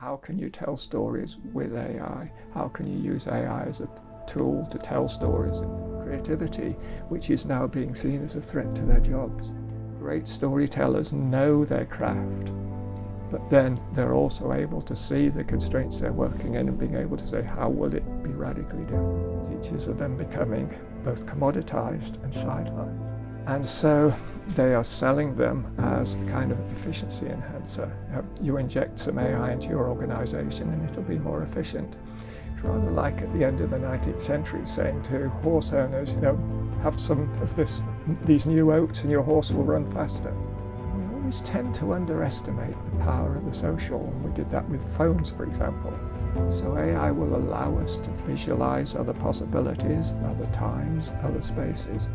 How can you tell stories with AI? How can you use AI as a tool to tell stories? And creativity, which is now being seen as a threat to their jobs. Great storytellers know their craft, but then they're also able to see the constraints they're working in and being able to say, how will it be radically different? Teachers are then becoming both commoditized and sidelined. And so they are selling them as a kind of efficiency enhancer. You inject some AI into your organization and it'll be more efficient. It's rather like at the end of the 19th century saying to horse owners, have some of these new oats and your horse will run faster. We always tend to underestimate the power of the social, and we did that with phones, for example. So AI will allow us to visualize other possibilities, other times, other spaces.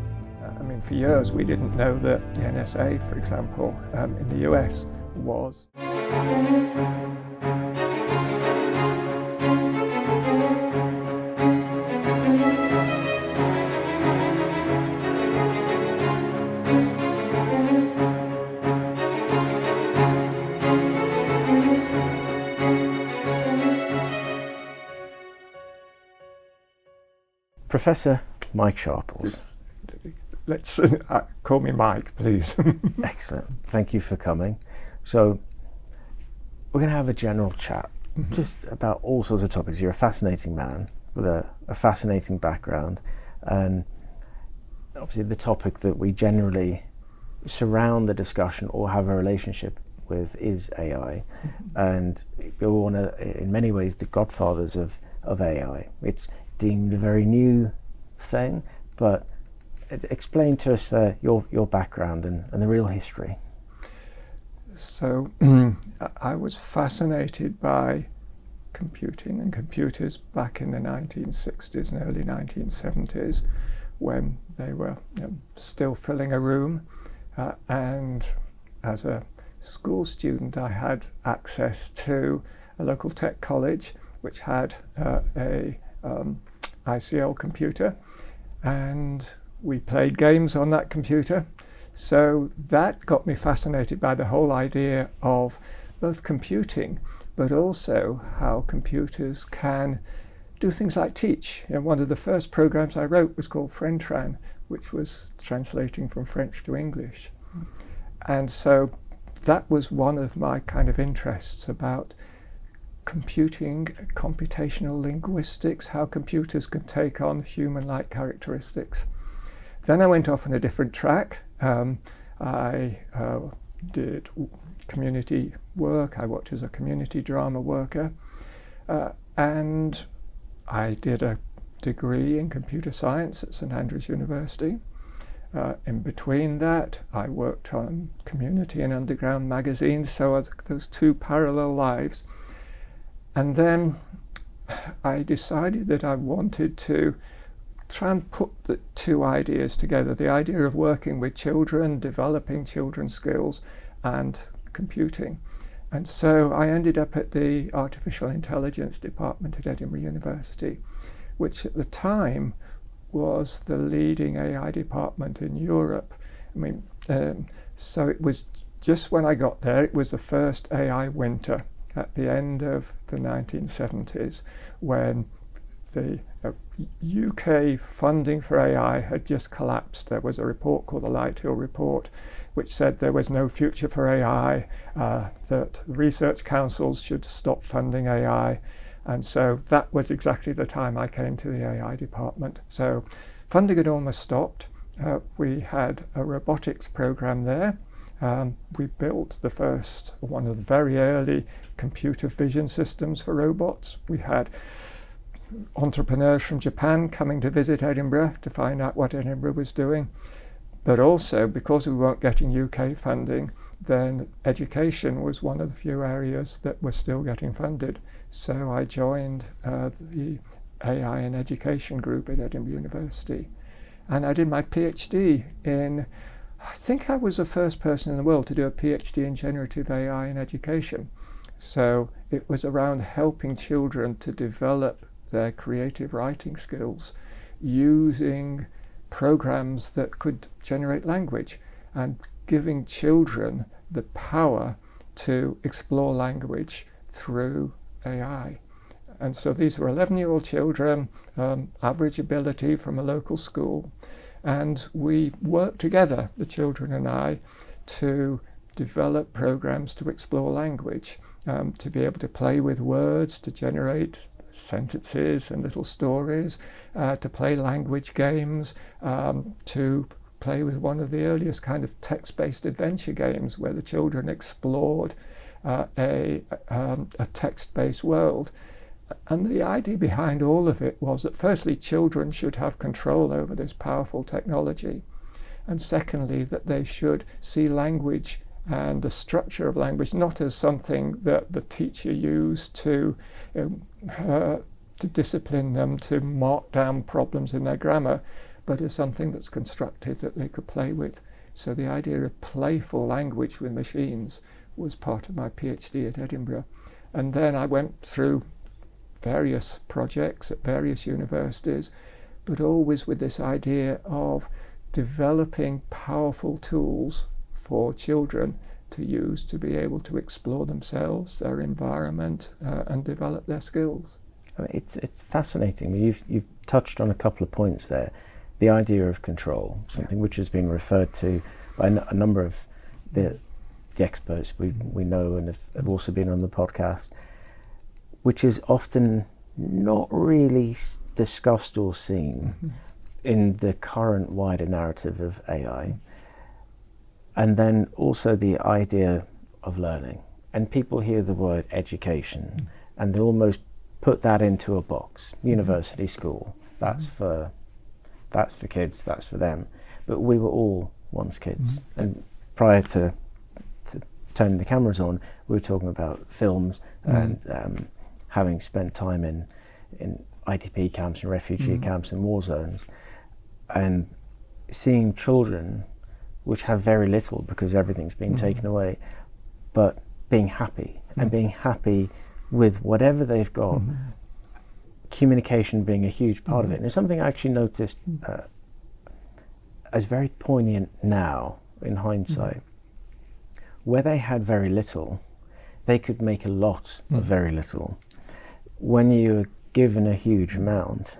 For years we didn't know that the NSA, for example, in the US was. Professor Mike Sharples. Let's call me Mike, please. Excellent. Thank you for coming. So we're going to have a general chat just about all sorts of topics. You're a fascinating man with a fascinating background, and obviously the topic that we generally surround the discussion or have a relationship with is AI. And we're one of, in many ways, the godfathers of AI. It's deemed a very new thing, but explain to us your background and the real history. So I was fascinated by computing and computers back in the 1960s and early 1970s when they were still filling a room, and as a school student I had access to a local tech college which had a ICL computer, and we played games on that computer. So that got me fascinated by the whole idea of both computing, but also how computers can do things like teach. One of the first programs I wrote was called Friendtran, which was translating from French to English. And so that was one of my kind of interests about computing, computational linguistics, how computers can take on human-like characteristics. Then I went off on a different track. I did community work. I worked as a community drama worker, and I did a degree in computer science at St Andrews University. In between that, I worked on community and underground magazines, so those two parallel lives. And then I decided that I wanted to try and put the two ideas together, the idea of working with children, developing children's skills, and computing. And so I ended up at the Artificial Intelligence Department at Edinburgh University, which at the time was the leading AI department in Europe. So it was just when I got there, it was the first AI winter at the end of the 1970s, when the UK funding for AI had just collapsed. There was a report called the Lighthill Report, which said there was no future for AI, that research councils should stop funding AI. And so that was exactly the time I came to the AI department. So funding had almost stopped. We had a robotics program there. We built one of the very early computer vision systems for robots. We had entrepreneurs from Japan coming to visit Edinburgh to find out what Edinburgh was doing. But also, because we weren't getting UK funding, then education was one of the few areas that were still getting funded. So I joined the AI and Education group at Edinburgh University. And I did my PhD in, I think I was the first person in the world to do a PhD in generative AI in education. So it was around helping children to develop their creative writing skills using programs that could generate language and giving children the power to explore language through AI. And so these were 11-year-old children, average ability from a local school. And we worked together, the children and I, to develop programs to explore language, to be able to play with words, to generate sentences and little stories, to play language games, to play with one of the earliest kind of text-based adventure games where the children explored a text-based world. And the idea behind all of it was that firstly, children should have control over this powerful technology, and secondly, that they should see language and the structure of language not as something that the teacher used to discipline them, to mark down problems in their grammar, but as something that's constructive that they could play with. So the idea of playful language with machines was part of my PhD at Edinburgh. And then I went through various projects at various universities, but always with this idea of developing powerful tools for children to use to be able to explore themselves, their environment, and develop their skills. It's fascinating. You've touched on a couple of points there. The idea of control, something which has been referred to by a number of the experts we know and have also been on the podcast, which is often not really discussed or seen in the current wider narrative of AI. And then also the idea of learning. And people hear the word education and they almost put that into a box. University, school, that's for kids, that's for them. But we were all once kids. And prior to turning the cameras on, we were talking about films and having spent time in IDP camps and refugee camps and war zones, and seeing children which have very little because everything's been taken away, but being happy and being happy with whatever they've got, communication being a huge part of it. And it's something I actually noticed as very poignant now in hindsight. Where they had very little, they could make a lot of very little. When you're given a huge amount,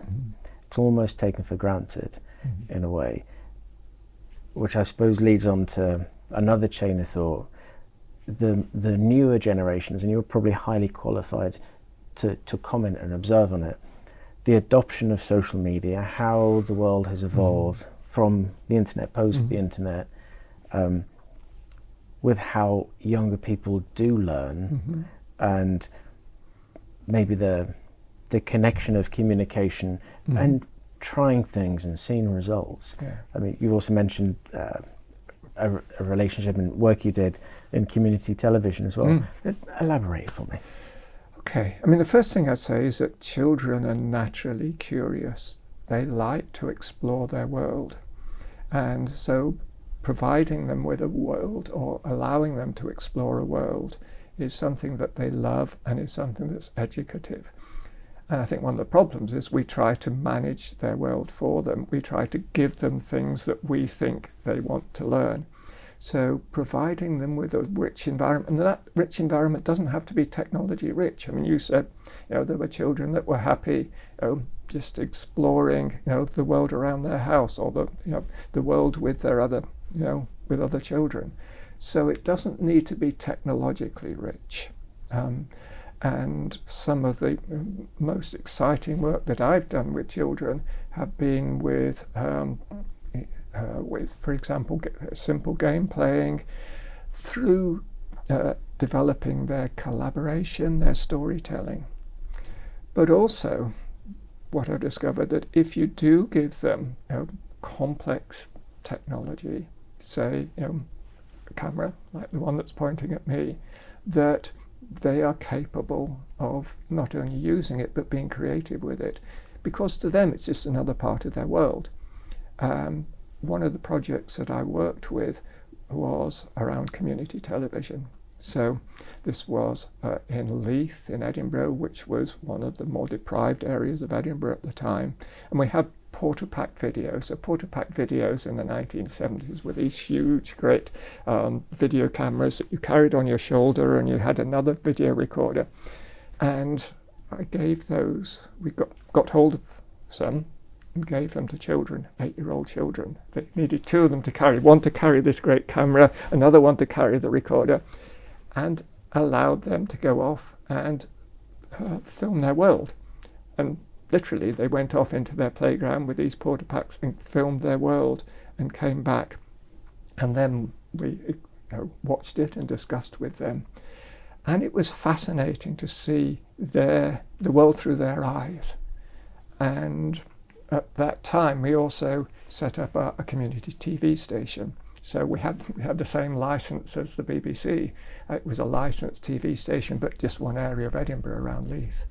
it's almost taken for granted in a way, which I suppose leads on to another chain of thought. The newer generations, and you're probably highly qualified to comment and observe on it, the adoption of social media, how the world has evolved from the internet, post the internet, with how younger people do learn, and maybe the connection of communication and trying things and seeing results. I mean, you also mentioned a relationship and work you did in community television as well. Elaborate for me. Okay, I mean, the first thing I'd say is that children are naturally curious. They like to explore their world. And so providing them with a world or allowing them to explore a world is something that they love and is something that's educative. And I think one of the problems is we try to manage their world for them. We try to give them things that we think they want to learn. So providing them with a rich environment, and that rich environment doesn't have to be technology rich. I mean, you said, there were children that were happy, just exploring, the world around their house, or the world with their other, with other children. So it doesn't need to be technologically rich. And some of the most exciting work that I've done with children have been with, for example, simple game playing, through developing their collaboration, their storytelling. But also, what I've discovered, that if you do give them complex technology, say a camera like the one that's pointing at me, that they are capable of not only using it but being creative with it, because to them it's just another part of their world. One of the projects that I worked with was around community television. So this was in Leith in Edinburgh, which was one of the more deprived areas of Edinburgh at the time. And we had porta-pack videos. So porta-pack videos in the 1970s were these huge, great video cameras that you carried on your shoulder, and you had another video recorder. And I gave those, we got hold of some and gave them to children, 8-year-old children. They needed 2 of them to carry, one to carry this great camera, another one to carry the recorder, and allowed them to go off and film their world. And literally they went off into their playground with these porta-packs and filmed their world and came back. And then we watched it and discussed with them. And it was fascinating to see the world through their eyes. And at that time, we also set up a community TV station. So we had the same license as the BBC. It was a licensed TV station, but just one area of Edinburgh around Leith.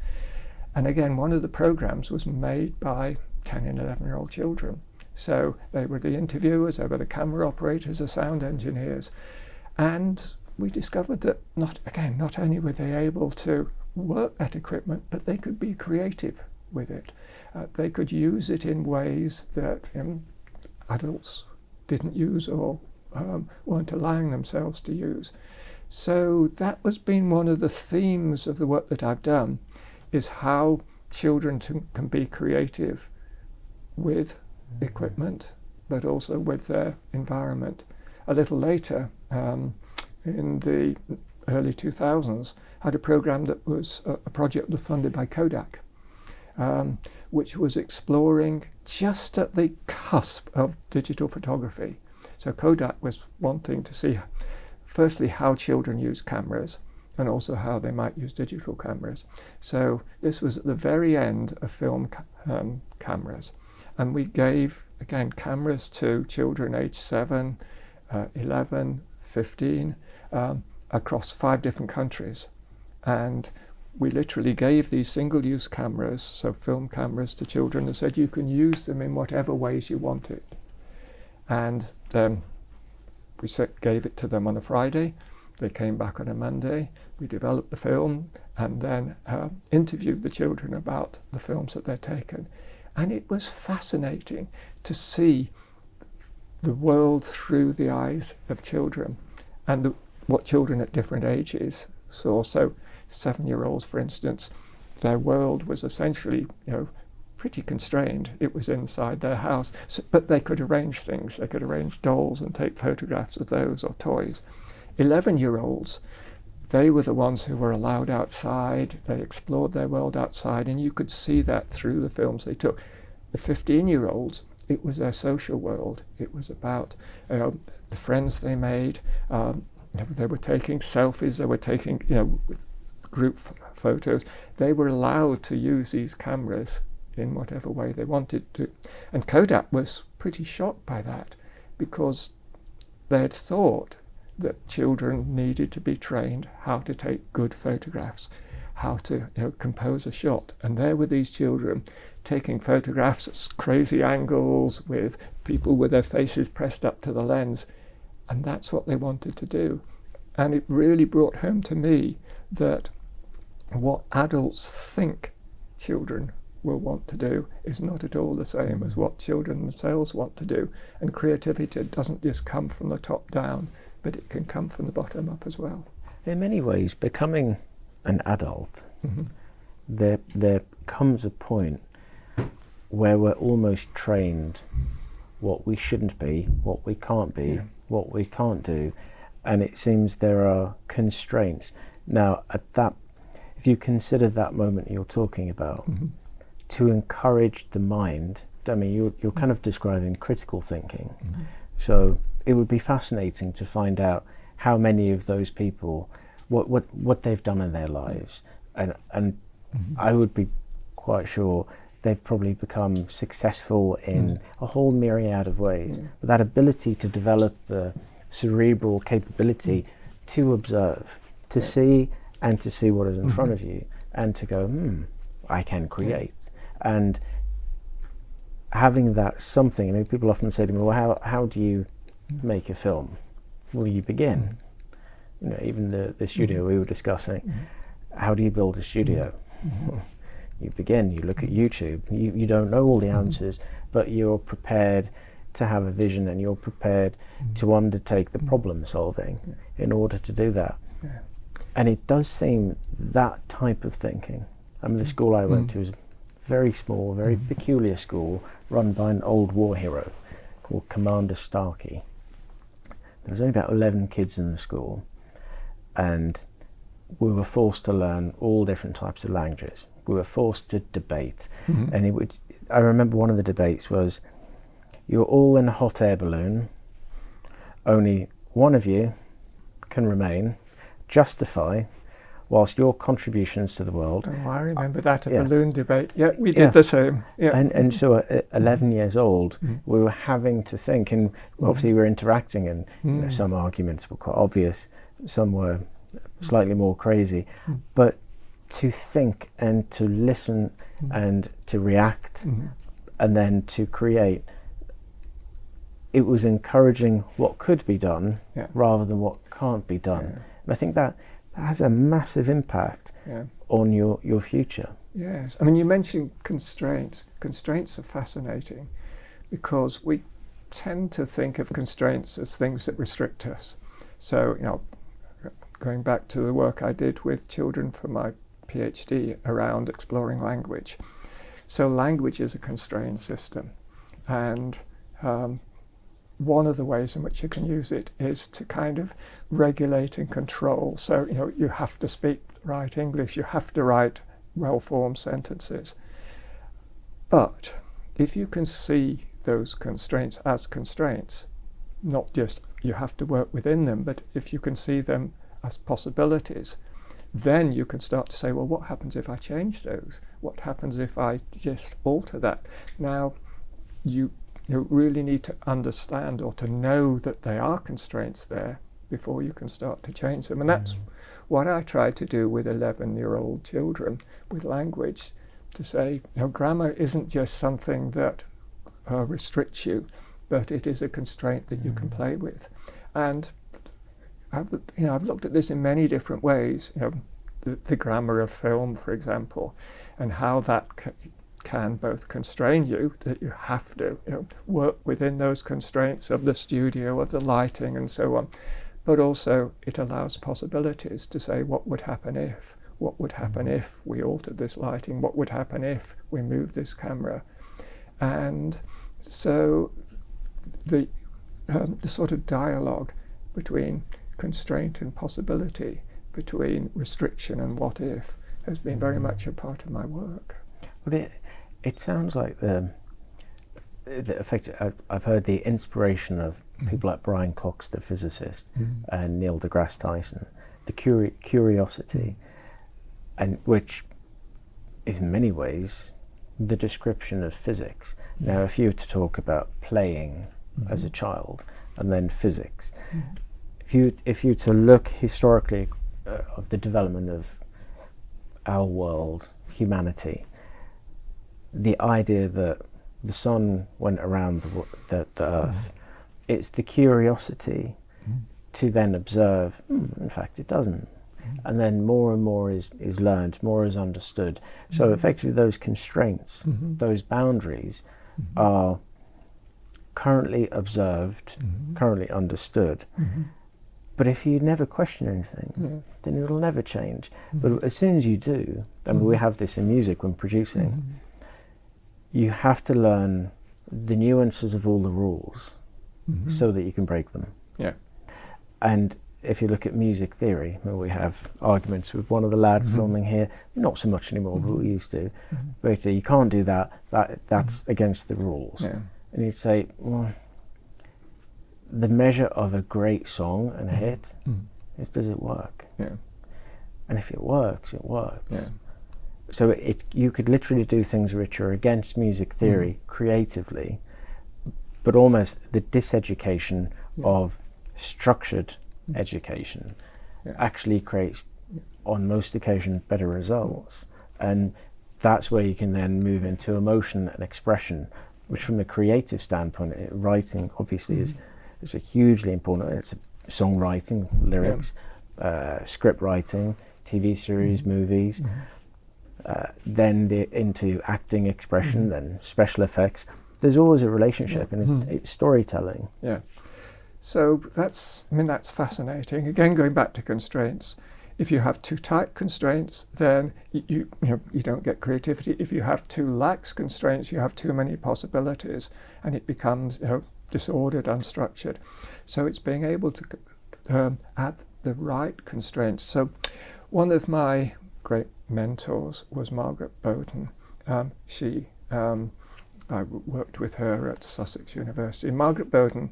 And again, one of the programs was made by 10 and 11-year-old children. So they were the interviewers, they were the camera operators, the sound engineers. And we discovered that not only were they able to work that equipment, but they could be creative with it. They could use it in ways that adults didn't use or weren't allowing themselves to use. So that has been one of the themes of the work that I've done, is how children can be creative with equipment, but also with their environment. A little later, in the early 2000s, had a program that was a project that was funded by Kodak, which was exploring just at the cusp of digital photography. So Kodak was wanting to see, firstly, how children use cameras, and also how they might use digital cameras. So this was at the very end of film cameras. And we gave, again, cameras to children aged 7, 11, 15, across 5 different countries. And we literally gave these single-use cameras, so film cameras, to children and said you can use them in whatever ways you want it. And then we gave it to them on a Friday. They came back on a Monday. We developed the film and then interviewed the children about the films that they'd taken. And it was fascinating to see the world through the eyes of children, and what children at different ages saw. So 7-year-olds, for instance, their world was essentially, pretty constrained. It was inside their house, but they could arrange things. They could arrange dolls and take photographs of those, or toys. 11-year-olds, they were the ones who were allowed outside. They explored their world outside, and you could see that through the films they took. The 15-year-olds, it was their social world. It was about the friends they made. They were taking selfies. They were taking, group photos. They were allowed to use these cameras in whatever way they wanted to. And Kodak was pretty shocked by that, because they had thought that children needed to be trained how to take good photographs, how to compose a shot. And there were these children taking photographs at crazy angles with people with their faces pressed up to the lens. And that's what they wanted to do. And it really brought home to me that what adults think children will want to do is not at all the same as what children themselves want to do. And creativity doesn't just come from the top down, but it can come from the bottom up as well. In many ways, becoming an adult, there comes a point where we're almost trained what we shouldn't be, what we can't be, what we can't do, and it seems there are constraints. Now, if you consider that moment you're talking about, to encourage the mind, I mean, you're kind of describing critical thinking. So it would be fascinating to find out how many of those people, what they've done in their lives, and I would be quite sure they've probably become successful in a whole myriad of ways. But that ability to develop the cerebral capability to observe, to see, and to see what is in front of you, and to go, I can create. And having that something, I mean, people often say to me, well, how do you make a film? Well, you begin. Even the studio we were discussing, how do you build a studio? You begin, you look at YouTube, you don't know all the answers, but you're prepared to have a vision, and you're prepared to undertake the problem solving in order to do that. Yeah. And it does seem that type of thinking. I mean, the school I went to was very small, very peculiar school run by an old war hero called Commander Starkey. There was only about 11 kids in the school, and we were forced to learn all different types of languages. We were forced to debate, and I remember one of the debates was, you're all in a hot air balloon, only one of you can remain, justify, whilst your contributions to the world. Oh, I remember that, a balloon debate. Yeah, we did the same. Yeah. And so at 11 years old, we were having to think, and obviously we were interacting, and you know, some arguments were quite obvious, some were slightly more crazy, but to think and to listen and to react and then to create, it was encouraging what could be done rather than what can't be done. And I think that has a massive impact on your future. Yes, I mean, you mentioned constraints. Constraints are fascinating because we tend to think of constraints as things that restrict us. So, you know, going back to the work I did with children for my PhD around exploring language. So language is a constrained system, and one of the ways in which you can use it is to kind of regulate and control. So, you know, you have to speak the right English, you have to write well-formed sentences. But if you can see those constraints as constraints, not just you have to work within them, but if you can see them as possibilities, then you can start to say, well, what happens if I change those? What happens if I just alter that? Now, you really need to understand or to know that they are constraints there before you can start to change them. And that's what I try to do with 11-year-old children with language, to say, you know, grammar isn't just something that restricts you, but it is a constraint that you can play with. And I've looked at this in many different ways. You know, the grammar of film, for example, and how that can both constrain you, that you have to, you know, work within those constraints of the studio, of the lighting, and so on. But also it allows possibilities to say, what would happen if? What would happen if we altered this lighting? What would happen if we moved this camera? And so the sort of dialogue between constraint and possibility, between restriction and what if, has been very much a part of my work. Well, it sounds like the effect. I've heard the inspiration of people like Brian Cox, the physicist, and Neil deGrasse Tyson, the curiosity, and which is in many ways the description of physics. Now, if you were to talk about playing as a child and then physics, if you to look historically of the development of our world, humanity, the idea that the sun went around the earth, it's the curiosity to then observe, in fact it doesn't. And then more and more is learned, more is understood. So effectively those constraints, those boundaries are currently observed, currently understood. But if you never question anything, then it'll never change. But as soon as you do, and we have this in music when producing, you have to learn the nuances of all the rules so that you can break them. Yeah. And if you look at music theory, well, we have arguments with one of the lads filming here, not so much anymore, but we used to. But you can't do that, that's against the rules. Yeah. And you'd say, well, the measure of a great song and a hit is, does it work? Yeah. And if it works, it works. Yeah. So you could literally do things which are against music theory creatively, but almost the diseducation of structured education actually creates, on most occasions, better results. And that's where you can then move into emotion and expression, which from a creative standpoint, writing obviously is a hugely important. It's songwriting, lyrics, script writing, TV series, movies. then into acting, expression, then special effects. There's always a relationship, and it's storytelling. Yeah. So that's fascinating. Again, going back to constraints. If you have too tight constraints, then you don't get creativity. If you have too lax constraints, you have too many possibilities, and it becomes disordered, unstructured. So it's being able to add the right constraints. So one of my great mentors was Margaret Bowden. I worked with her at Sussex University. Margaret Bowden,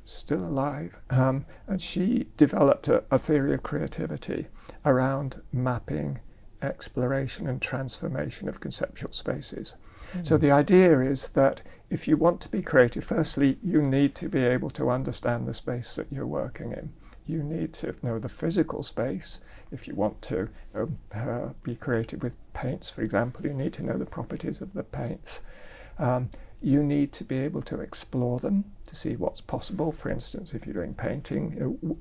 still alive, and she developed a theory of creativity around mapping, exploration and transformation of conceptual spaces. So the idea is that if you want to be creative, firstly you need to be able to understand the space that you're working in. You need to know the physical space. If you want to be creative with paints, for example, you need to know the properties of the paints. You need to be able to explore them to see what's possible. For instance, if you're doing painting,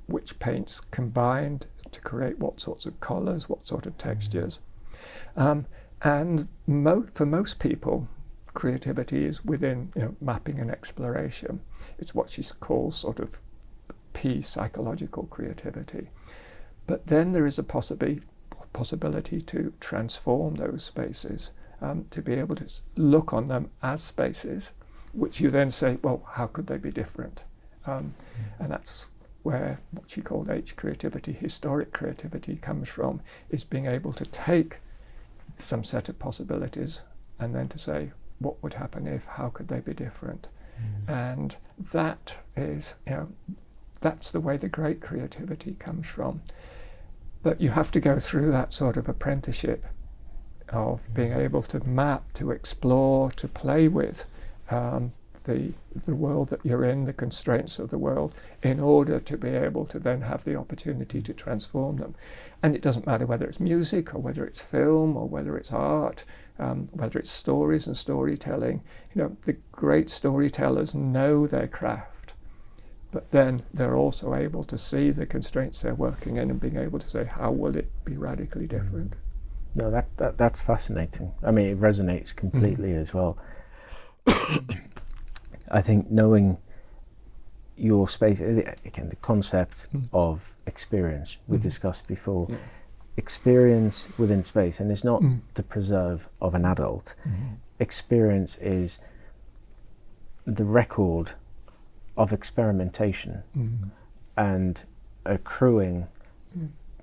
which paints combined to create what sorts of colours, what sort of textures. And for most people, creativity is within mapping and exploration. It's what she calls sort of psychological creativity. But then there is a possibility to transform those spaces, to be able to look on them as spaces, which you then say, well, how could they be different? And that's where what she called H creativity, historic creativity, comes from, is being able to take some set of possibilities and then to say, what would happen if, how could they be different? And that is, that's the way the great creativity comes from. But you have to go through that sort of apprenticeship of being able to map, to explore, to play with the world that you're in, the constraints of the world, in order to be able to then have the opportunity to transform them. And it doesn't matter whether it's music or whether it's film or whether it's art, whether it's stories and storytelling. The great storytellers know their craft, but then they're also able to see the constraints they're working in and being able to say, how will it be radically different? No, that's fascinating. I mean, it resonates completely as well. I think knowing your space, again, the concept of experience we discussed before, experience within space, and it's not the preserve of an adult. Experience is the record of experimentation and accruing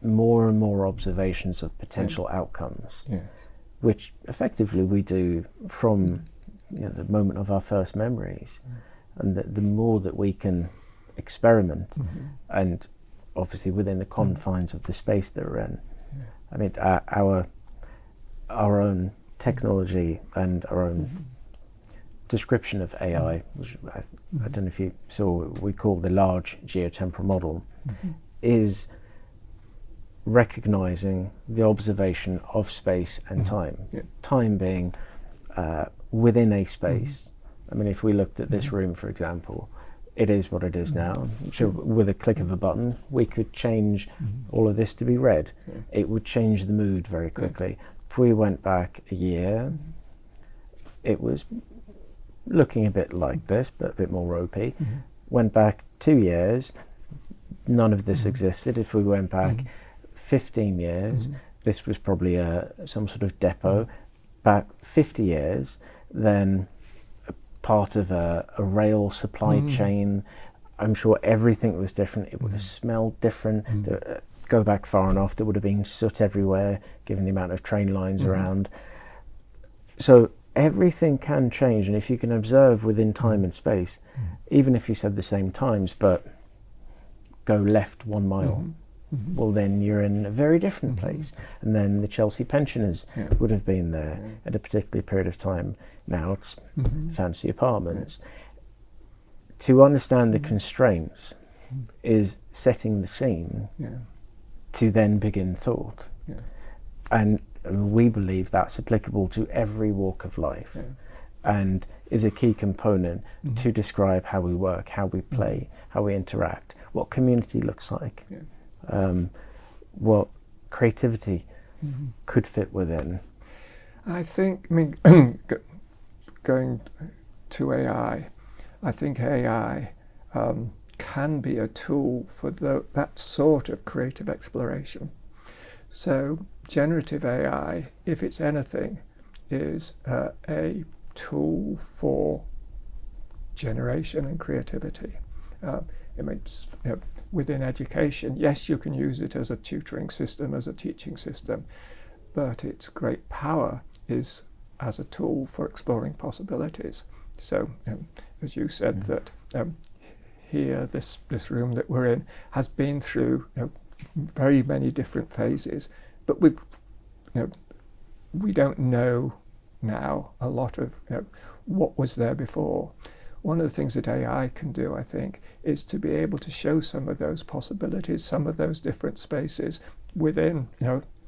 more and more observations of potential outcomes, which effectively we do from the moment of our first memories. And the more that we can experiment, and obviously within the confines of the space that we're in. I mean, our own technology and our own description of AI, which I don't know if you saw, we call the large geotemporal model, is recognizing the observation of space and time. Time being within a space. I mean, if we looked at this room, for example, it is what it is now. So with a click of a button, we could change all of this to be red. It would change the mood very quickly. If we went back a year, it was looking a bit like this, but a bit more ropey. Went back 2 years, none of this existed. If we went back 15 years, this was probably some sort of depot. Back 50 years, then part of a rail supply chain. I'm sure everything was different. It would have smelled different. Go back far enough, there would have been soot everywhere, given the amount of train lines around. So everything can change, and if you can observe within time and space, even if you said the same times, but go left 1 mile, well, then you're in a very different place. And then the Chelsea pensioners would have been there at a particular period of time. Now it's fancy apartments. To understand the constraints is setting the scene to then begin thought. And we believe that's applicable to every walk of life and is a key component to describe how we work, how we play, how we interact, what community looks like. What creativity could fit within? I think, going to AI, I think AI can be a tool for that sort of creative exploration. So generative AI, if it's anything, is a tool for generation and creativity. Within education, yes, you can use it as a tutoring system, as a teaching system, but its great power is as a tool for exploring possibilities. So, as you said, that here, this room that we're in has been through very many different phases, but we don't know now a lot of what was there before. One of the things that AI can do, I think, is to be able to show some of those possibilities, some of those different spaces within,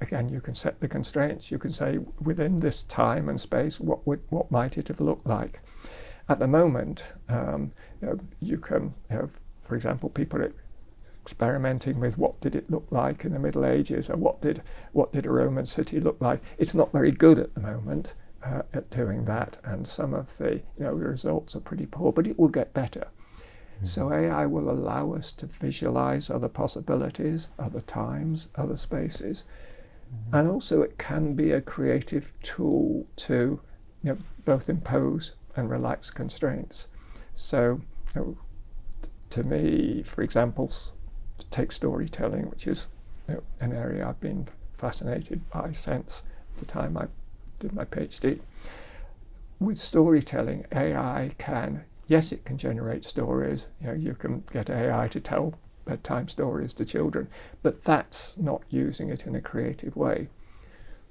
again, you can set the constraints. You can say, within this time and space, what might it have looked like? At the moment, you can have, for example, people experimenting with what did it look like in the Middle Ages, or what did a Roman city look like. It's not very good at the moment at doing that, and some of the results are pretty poor, but it will get better. So AI will allow us to visualize other possibilities, other times, other spaces, and also it can be a creative tool to both impose and relax constraints. So to me, for example, take storytelling, which is an area I've been fascinated by since the time I did my PhD. With storytelling, AI can, yes, it can generate stories. You can get AI to tell bedtime stories to children, but that's not using it in a creative way.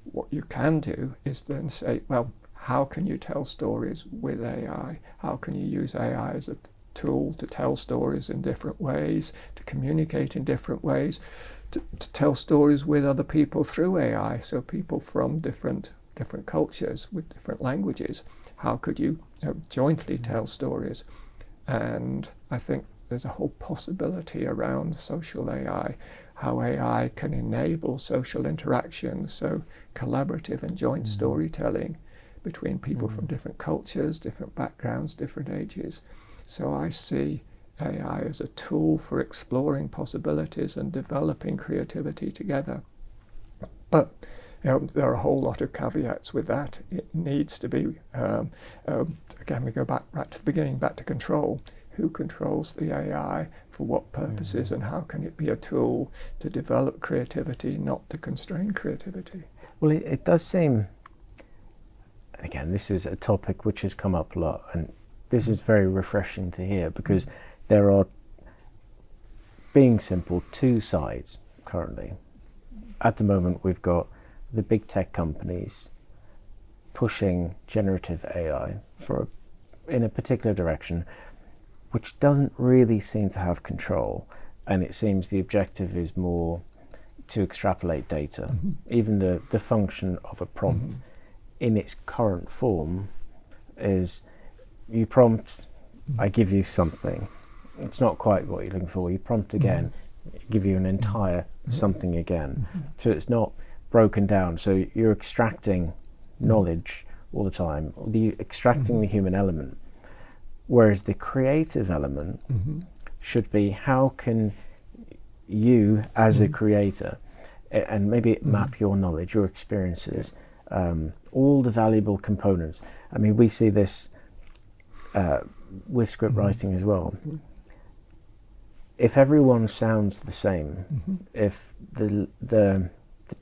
What you can do is then say, well, how can you tell stories with AI? How can you use AI as a tool to tell stories in different ways, to communicate in different ways, to tell stories with other people through AI, so people from different cultures with different languages. How could you jointly tell stories? And I think there's a whole possibility around social AI, how AI can enable social interaction, so collaborative and joint storytelling between people from different cultures, different backgrounds, different ages. So I see AI as a tool for exploring possibilities and developing creativity together. But there are a whole lot of caveats with that. It needs to be, again, we go back to the beginning, back to control. Who controls the AI, for what purposes, and how can it be a tool to develop creativity, not to constrain creativity? Well, it does seem, again, this is a topic which has come up a lot, and this is very refreshing to hear, because there are, being simple, two sides currently. At the moment, we've got the big tech companies pushing generative AI in a particular direction, which doesn't really seem to have control, and it seems the objective is more to extrapolate data. Even the function of a prompt in its current form is, you prompt, I give you something. It's not quite what you're looking for. You prompt again, give you an entire something again. So it's not broken down. So you're extracting knowledge all the time, extracting the human element. Whereas the creative element should be, how can you as a creator, and maybe map your knowledge, your experiences, all the valuable components. I mean, we see this with script writing as well. If everyone sounds the same, if the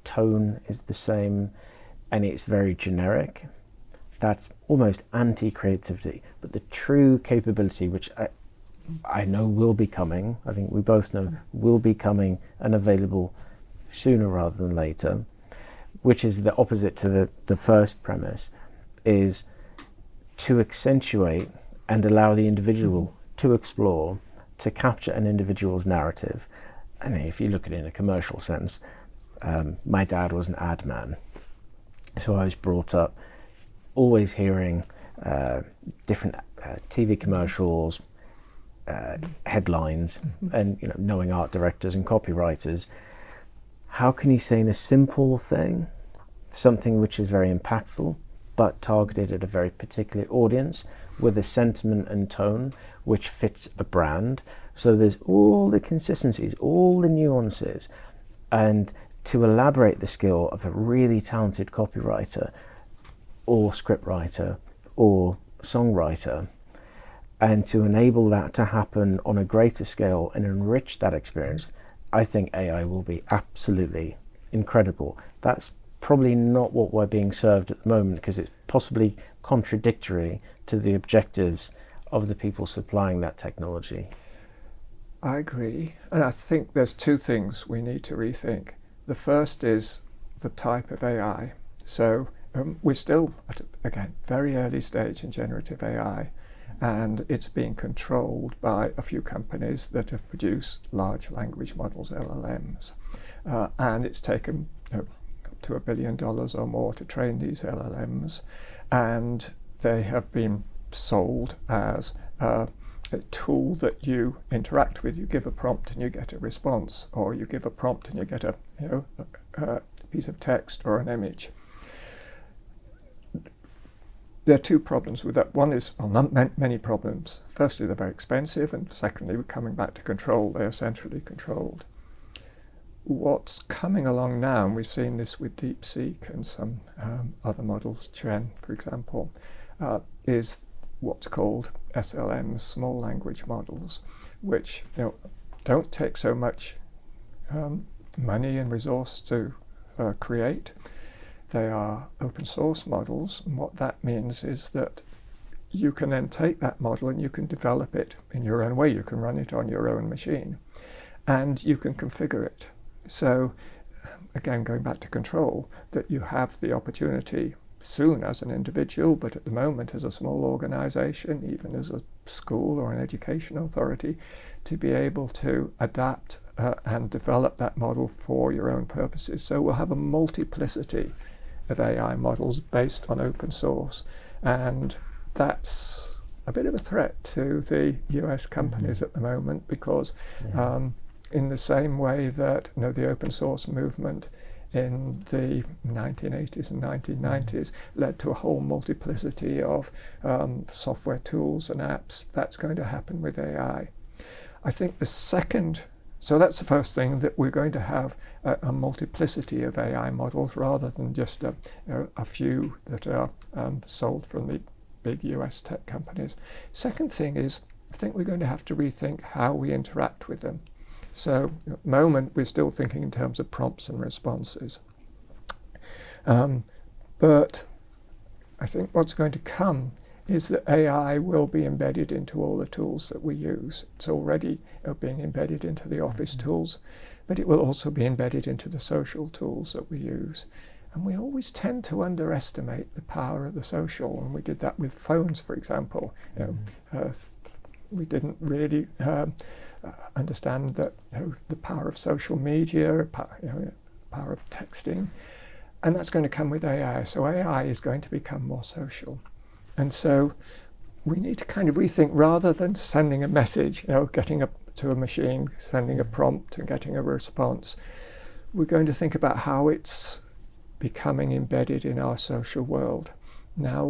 tone is the same and it's very generic, that's almost anti-creativity. But the true capability, which I know will be coming, I think we both know will be coming and available sooner rather than later, which is the opposite to the first premise, is to accentuate and allow the individual to explore, to capture an individual's narrative. I mean, if you look at it in a commercial sense, my dad was an ad man, so I was brought up always hearing different TV commercials, headlines, and knowing art directors and copywriters. how can you say in a simple thing, something which is very impactful, but targeted at a very particular audience, with a sentiment and tone which fits a brand. So there's all the consistencies, all the nuances, and to elaborate the skill of a really talented copywriter or scriptwriter or songwriter, and to enable that to happen on a greater scale and enrich that experience, I think AI will be absolutely incredible. That's probably not what we're being served at the moment, because it's possibly contradictory to the objectives of the people supplying that technology. I agree, and I think there's two things we need to rethink. The first is the type of AI. So we're still at, again, very early stage in generative AI, and it's being controlled by a few companies that have produced large language models, LLMs, and it's taken up to $1 billion or more to train these LLMs, and they have been sold as a tool that you interact with. You give a prompt and you get a response, or you give a prompt and you get a piece of text or an image. There are two problems with that. One is, well, not many problems. Firstly, they're very expensive, and secondly, we're coming back to control. They are centrally controlled. What's coming along now, and we've seen this with DeepSeek and some other models, Chen, for example, is what's called SLMs, small language models, which don't take so much money and resource to create. They are open source models, and what that means is that you can then take that model and you can develop it in your own way. You can run it on your own machine, and you can configure it. So again, going back to control, that you have the opportunity soon as an individual, but at the moment as a small organization, even as a school or an education authority, to be able to adapt and develop that model for your own purposes. So we'll have a multiplicity of AI models based on open source, and that's a bit of a threat to the US companies at the moment, because in the same way that the open source movement in the 1980s and 1990s led to a whole multiplicity of software tools and apps, that's going to happen with AI. I think the second, so that's the first thing, that we're going to have a multiplicity of AI models rather than just a few that are sold from the big US tech companies. Second thing is, I think we're going to have to rethink how we interact with them. So at the moment, we're still thinking in terms of prompts and responses. But I think what's going to come is that AI will be embedded into all the tools that we use. It's already being embedded into the office tools, but it will also be embedded into the social tools that we use. And we always tend to underestimate the power of the social, and we did that with phones, for example. We didn't really understand that the power of social media, power of texting, and that's going to come with AI. So AI is going to become more social, and so we need to kind of rethink, rather than sending a message, getting up to a machine, sending a prompt and getting a response. We're going to think about how it's becoming embedded in our social world. Now,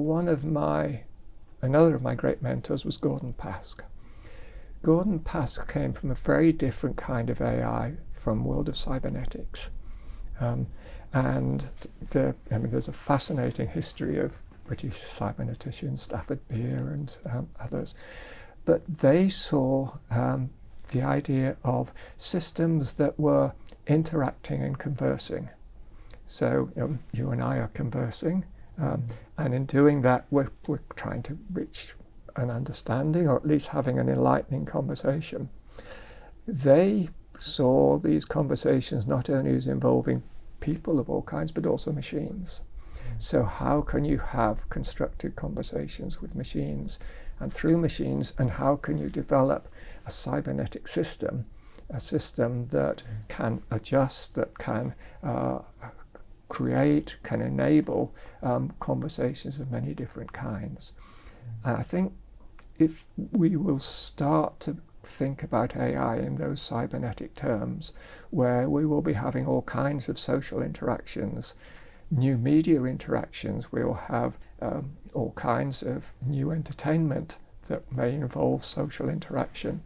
another of my great mentors was Gordon Pask. Gordon Pask came from a very different kind of AI from world of cybernetics. And there's a fascinating history of British cyberneticians, Stafford Beer and others. But they saw the idea of systems that were interacting and conversing. So you and I are conversing, and in doing that, we're trying to reach an understanding, or at least having an enlightening conversation. They saw these conversations not only as involving people of all kinds, but also machines. So how can you have constructive conversations with machines and through machines, and how can you develop a cybernetic system, a system that can adjust, that can create, can enable conversations of many different kinds. And I think if we will start to think about AI in those cybernetic terms, where we will be having all kinds of social interactions, new media interactions. We'll have all kinds of new entertainment that may involve social interaction.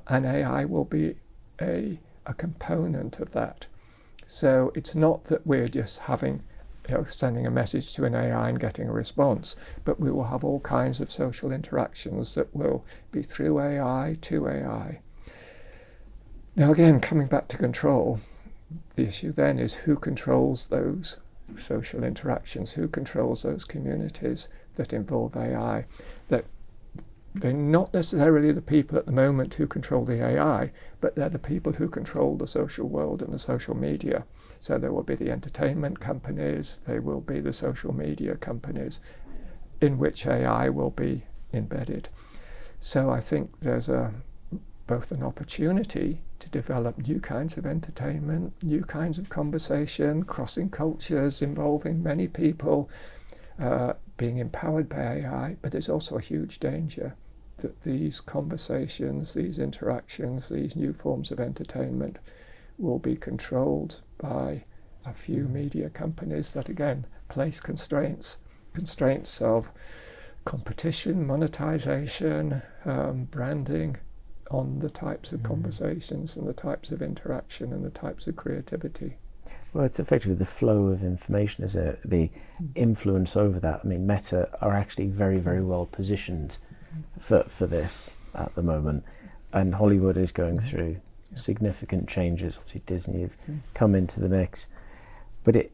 And AI will be a component of that. So it's not that we're just having, sending a message to an AI and getting a response, but we will have all kinds of social interactions that will be through AI to AI. Now again, coming back to control, the issue then is who controls those social interactions, who controls those communities that involve AI. That they're not necessarily the people at the moment who control the AI, but they're the people who control the social world and the social media. So there will be the entertainment companies, they will be the social media companies in which AI will be embedded. So I think there's both an opportunity to develop new kinds of entertainment, new kinds of conversation, crossing cultures, involving many people, being empowered by AI, but there's also a huge danger that these conversations, these interactions, these new forms of entertainment will be controlled by a few media companies that again place constraints of competition, monetization, branding on the types of conversations and the types of interaction and the types of creativity. Well, it's effectively the flow of information, is it? The influence over that. I mean, Meta are actually very, very well positioned for this at the moment, and Hollywood is going through significant changes. Obviously, Disney have come into the mix, but it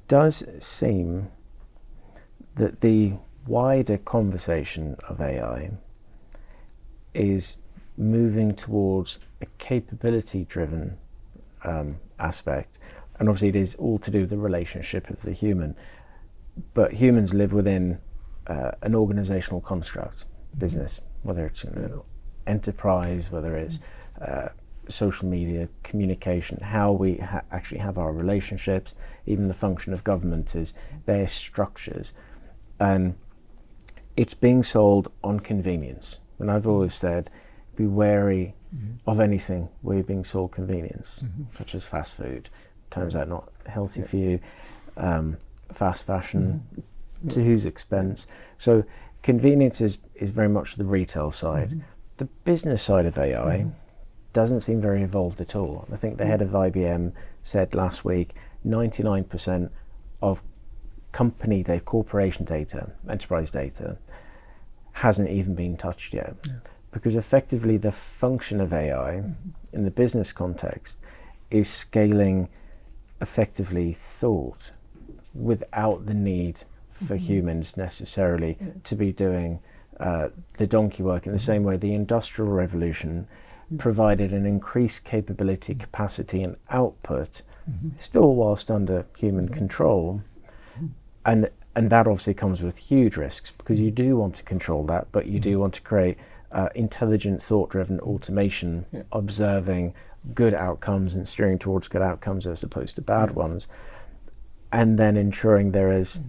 does seem that the wider conversation of AI is moving towards a capability-driven aspect, and obviously it is all to do with the relationship of the human, but humans live within an organizational construct, business, whether it's enterprise, whether it's social media, communication, how we actually have our relationships, even the function of government is their structures, and it's being sold on convenience. And I've always said, be wary of anything where you're being sold convenience, such as fast food. Turns out not healthy for you. Fast fashion, to whose expense? So convenience is very much the retail side. The business side of AI doesn't seem very evolved at all. I think the head of IBM said last week 99% of company data, corporation data, enterprise data hasn't even been touched yet. Because effectively the function of AI in the business context is scaling effectively thought without the need for humans necessarily to be doing the donkey work, in the same way the Industrial Revolution provided an increased capability, capacity and output, still whilst under human control, and that obviously comes with huge risks, because you do want to control that, but you do want to create intelligent, thought-driven automation, observing good outcomes and steering towards good outcomes as opposed to bad ones, and then ensuring there is,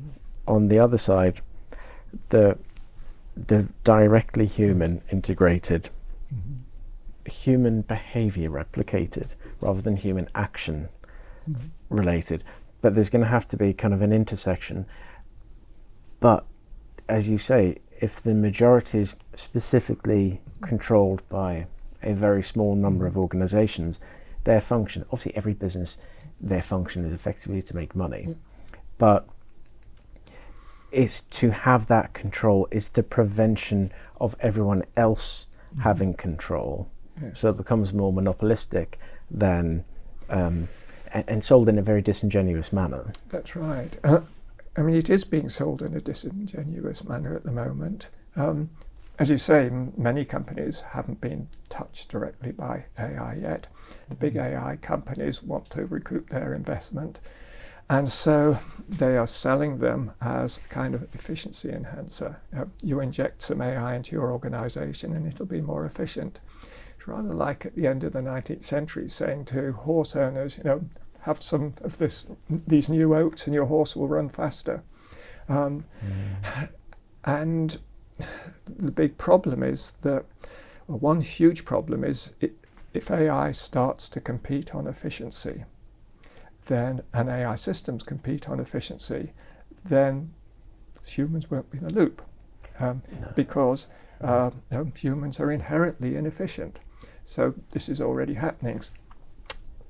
on the other side, the directly human integrated, human behavior replicated, rather than human action related. But there's going to have to be kind of an intersection. But as you say, if the majority is specifically controlled by a very small number of organizations, their function, obviously every business, their function is effectively to make money, but is to have that control, is the prevention of everyone else having control. So it becomes more monopolistic than, and sold in a very disingenuous manner. That's right. I mean, it is being sold in a disingenuous manner at the moment. As you say, many companies haven't been touched directly by AI yet. The big AI companies want to recoup their investment, and so they are selling them as a kind of efficiency enhancer. You inject some AI into your organization and it'll be more efficient. It's rather like at the end of the 19th century saying to horse owners, have some of these new oats and your horse will run faster. And the big problem is that Well, one huge problem is if AI starts to compete on efficiency, then, and AI systems compete on efficiency, then humans won't be in the loop, because humans are inherently inefficient. So this is already happening.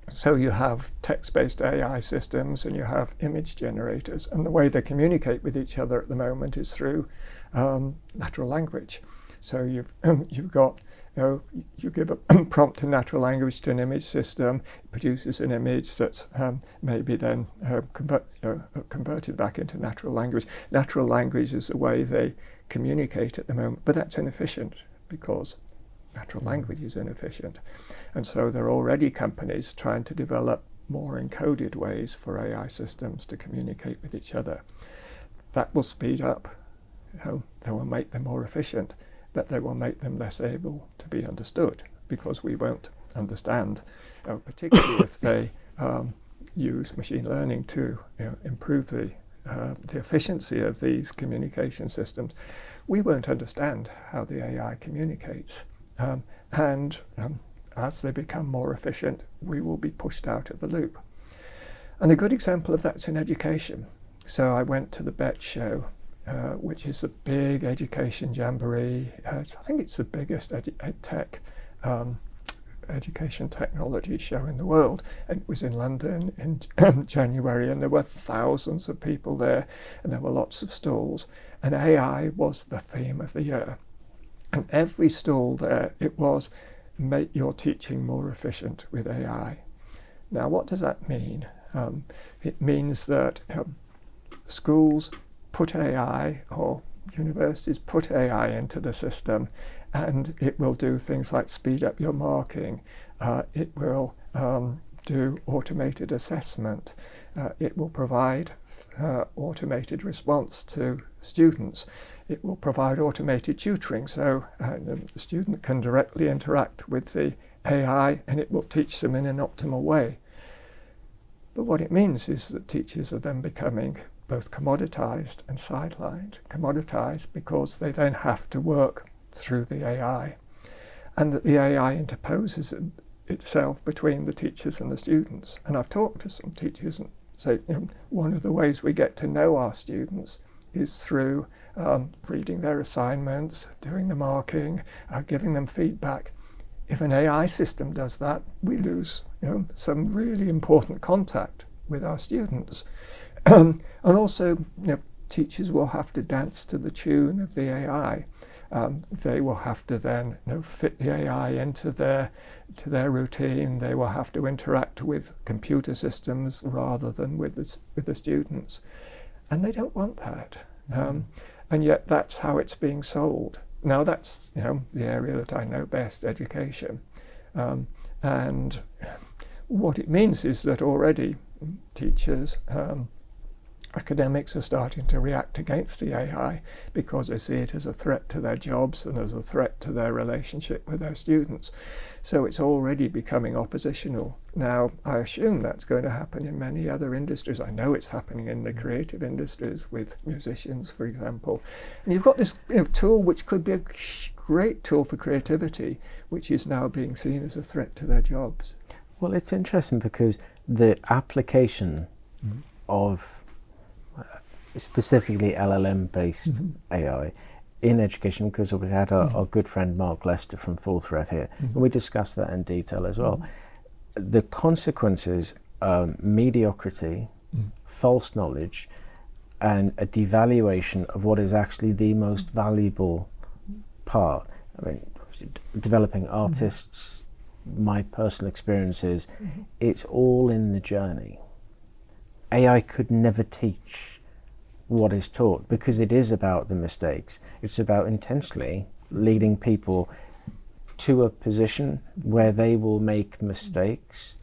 So you have text-based AI systems and you have image generators, and the way they communicate with each other at the moment is through natural language. So you've got, you give a prompt in natural language to an image system, it produces an image that's maybe then converted back into natural language. Natural language is the way they communicate at the moment, but that's inefficient because natural language is inefficient. And so there are already companies trying to develop more encoded ways for AI systems to communicate with each other. That will speed up, they will make them more efficient, but they will make them less able to be understood because we won't understand, particularly if they use machine learning to improve the efficiency of these communication systems. We won't understand how the AI communicates. And as they become more efficient, we will be pushed out of the loop. And a good example of that's in education. So I went to the BET show, which is a big education jamboree. I think it's the biggest edtech education technology show in the world. And it was in London in January, and there were thousands of people there, and there were lots of stalls. And AI was the theme of the year. And every stall there, it was, make your teaching more efficient with AI. Now, what does that mean? It means that schools put AI, or universities put AI into the system, and it will do things like speed up your marking. It will do automated assessment. It will provide automated response to students. It will provide automated tutoring, so the student can directly interact with the AI and it will teach them in an optimal way. But what it means is that teachers are then becoming both commoditized and sidelined. Commoditized because they then have to work through the AI, and that the AI interposes itself between the teachers and the students. And I've talked to some teachers and say, one of the ways we get to know our students is through reading their assignments, doing the marking, giving them feedback. If an AI system does that, we lose some really important contact with our students. And also, teachers will have to dance to the tune of the AI. They will have to then fit the AI into their routine. They will have to interact with computer systems rather than with the students. And they don't want that. And yet that's how it's being sold. Now that's the area that I know best, education. And what it means is that already teachers, academics are starting to react against the AI because they see it as a threat to their jobs and as a threat to their relationship with their students. So it's already becoming oppositional. Now, I assume that's going to happen in many other industries. I know it's happening in the creative industries with musicians, for example. And you've got this tool which could be a great tool for creativity, which is now being seen as a threat to their jobs. Well, it's interesting because the application of specifically LLM-based AI in education, because we had our good friend Mark Lester from Full Thread here, and we discussed that in detail as well. The consequences are mediocrity, false knowledge, and a devaluation of what is actually the most valuable part. I mean, developing artists, my personal experiences, it's all in the journey. AI could never teach what is taught because it is about the mistakes. It's about intentionally leading people to a position where they will make mistakes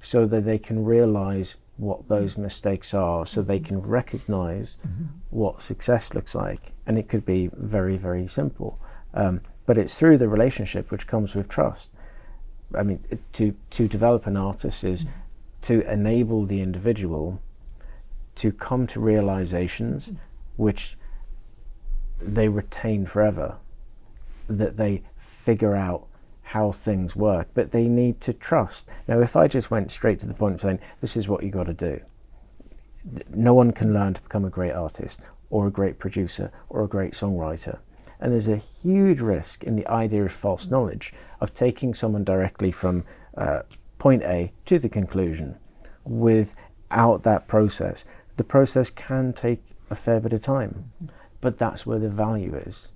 so that they can realize what those mistakes are, so they can recognize what success looks like. And it could be very, very simple. But it's through the relationship which comes with trust. I mean, to develop an artist is to enable the individual to come to realizations which they retain forever, that they figure out how things work, but they need to trust. Now, if I just went straight to the point of saying, this is what you got to do, no one can learn to become a great artist or a great producer or a great songwriter. And there's a huge risk in the idea of false knowledge, of taking someone directly from point A to the conclusion without that process. The process can take a fair bit of time, but that's where the value is.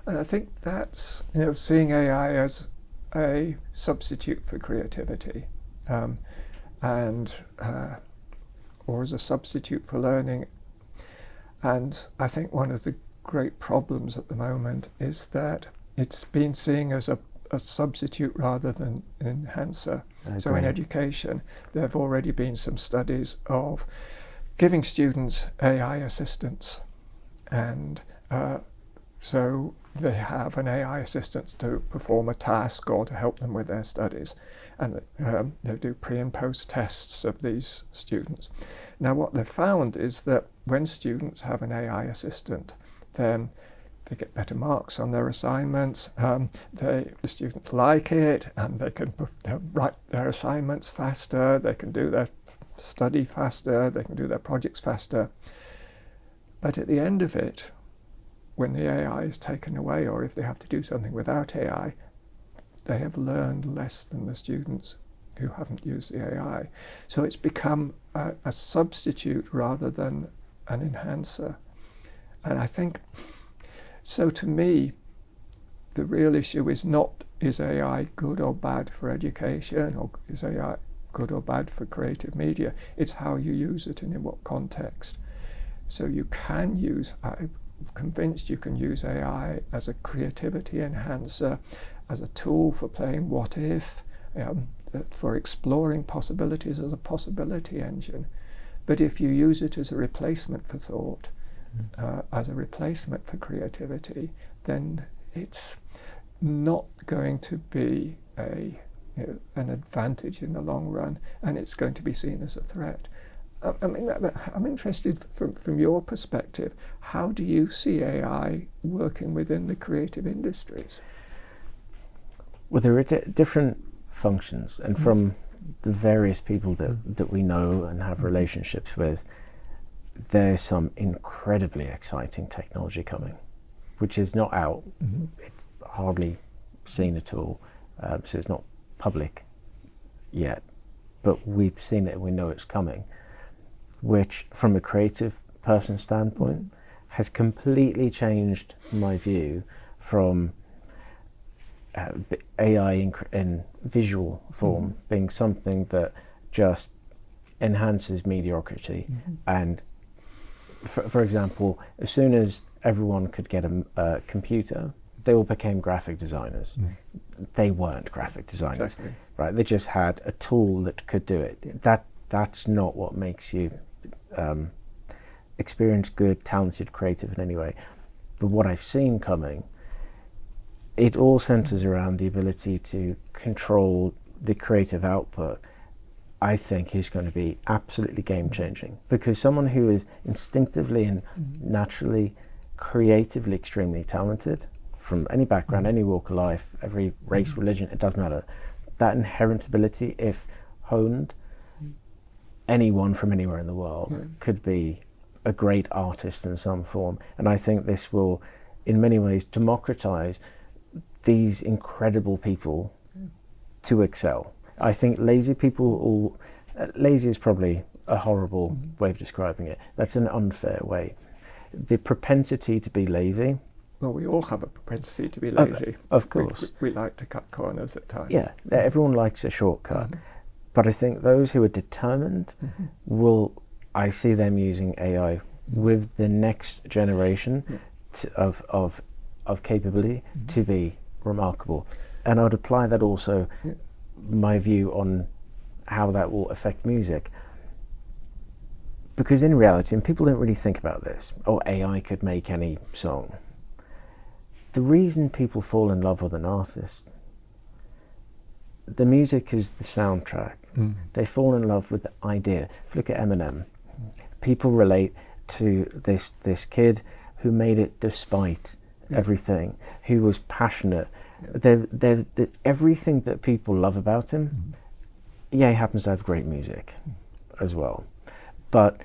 And I think that's, seeing AI as a substitute for creativity, or as a substitute for learning. And I think one of the great problems at the moment is that it's been seen as a substitute rather than an enhancer. So in education, there have already been some studies of giving students AI assistants, and so they have an AI assistant to perform a task or to help them with their studies, and they do pre and post tests of these students. Now what they've found is that when students have an AI assistant, then they get better marks on their assignments, the students like it, and they can write their assignments faster, they can do their study faster, they can do their projects faster. But at the end of it, when the AI is taken away, or if they have to do something without AI, they have learned less than the students who haven't used the AI. So it's become a substitute rather than an enhancer. And I think, so to me, the real issue is not, is AI good or bad for education, or is AI good or bad for creative media? It's how you use it and in what context. So you can use, I'm convinced you can use AI as a creativity enhancer, as a tool for playing what if, for exploring possibilities, as a possibility engine. But if you use it as a replacement for thought, as a replacement for creativity, then it's not going to be an advantage in the long run, and it's going to be seen as a threat. I mean, I'm interested from your perspective, how do you see AI working within the creative industries? Well, there are different functions, and from the various people that we know and have relationships with, there's some incredibly exciting technology coming, which is not out. It's hardly seen at all, so it's not public yet, but we've seen it and we know it's coming, which from a creative person standpoint has completely changed my view from AI in visual form being something that just enhances mediocrity. And for example, as soon as everyone could get a computer, they all became graphic designers. They weren't graphic designers, Exactly. right? They just had a tool that could do it. That's not what makes you experienced, good, talented, creative in any way. But what I've seen coming, it all centers around the ability to control the creative output. I think is going to be absolutely game-changing, because someone who is instinctively and naturally, creatively extremely talented, from any background, any walk of life, every race, religion, it doesn't matter, that inherent ability, if honed, anyone from anywhere in the world could be a great artist in some form. And I think this will, in many ways, democratize these incredible people to excel. I think lazy people, lazy is probably a horrible way of describing it. That's an unfair way. The propensity to be lazy. Well, we all have a propensity to be lazy. Of course. We like to cut corners at times. Yeah, everyone likes a shortcut. But I think those who are determined I see them using AI with the next generation of capability to be remarkable. And I would apply that also, my view on how that will affect music. Because in reality, and people don't really think about this, AI could make any song. The reason people fall in love with an artist, the music is the soundtrack. They fall in love with the idea. If you look at Eminem, people relate to this kid who made it despite everything, who was passionate, Everything that people love about him, yeah, he happens to have great music as well. But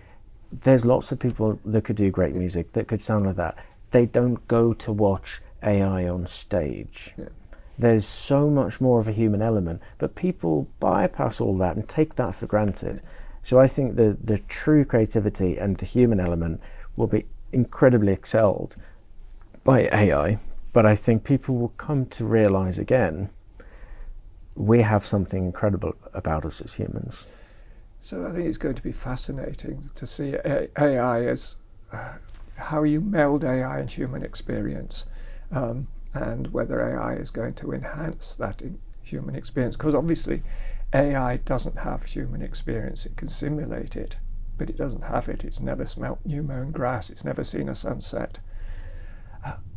there's lots of people that could do great music, that could sound like that. They don't go to watch AI on stage. Yeah. There's so much more of a human element, but people bypass all that and take that for granted. So I think the true creativity and the human element will be incredibly excelled by AI, but I think people will come to realize again, we have something incredible about us as humans. So I think it's going to be fascinating to see AI as how you meld AI and human experience, and whether AI is going to enhance that human experience. Because obviously AI doesn't have human experience. It can simulate it, but it doesn't have it. It's never smelt new mown grass. It's never seen a sunset.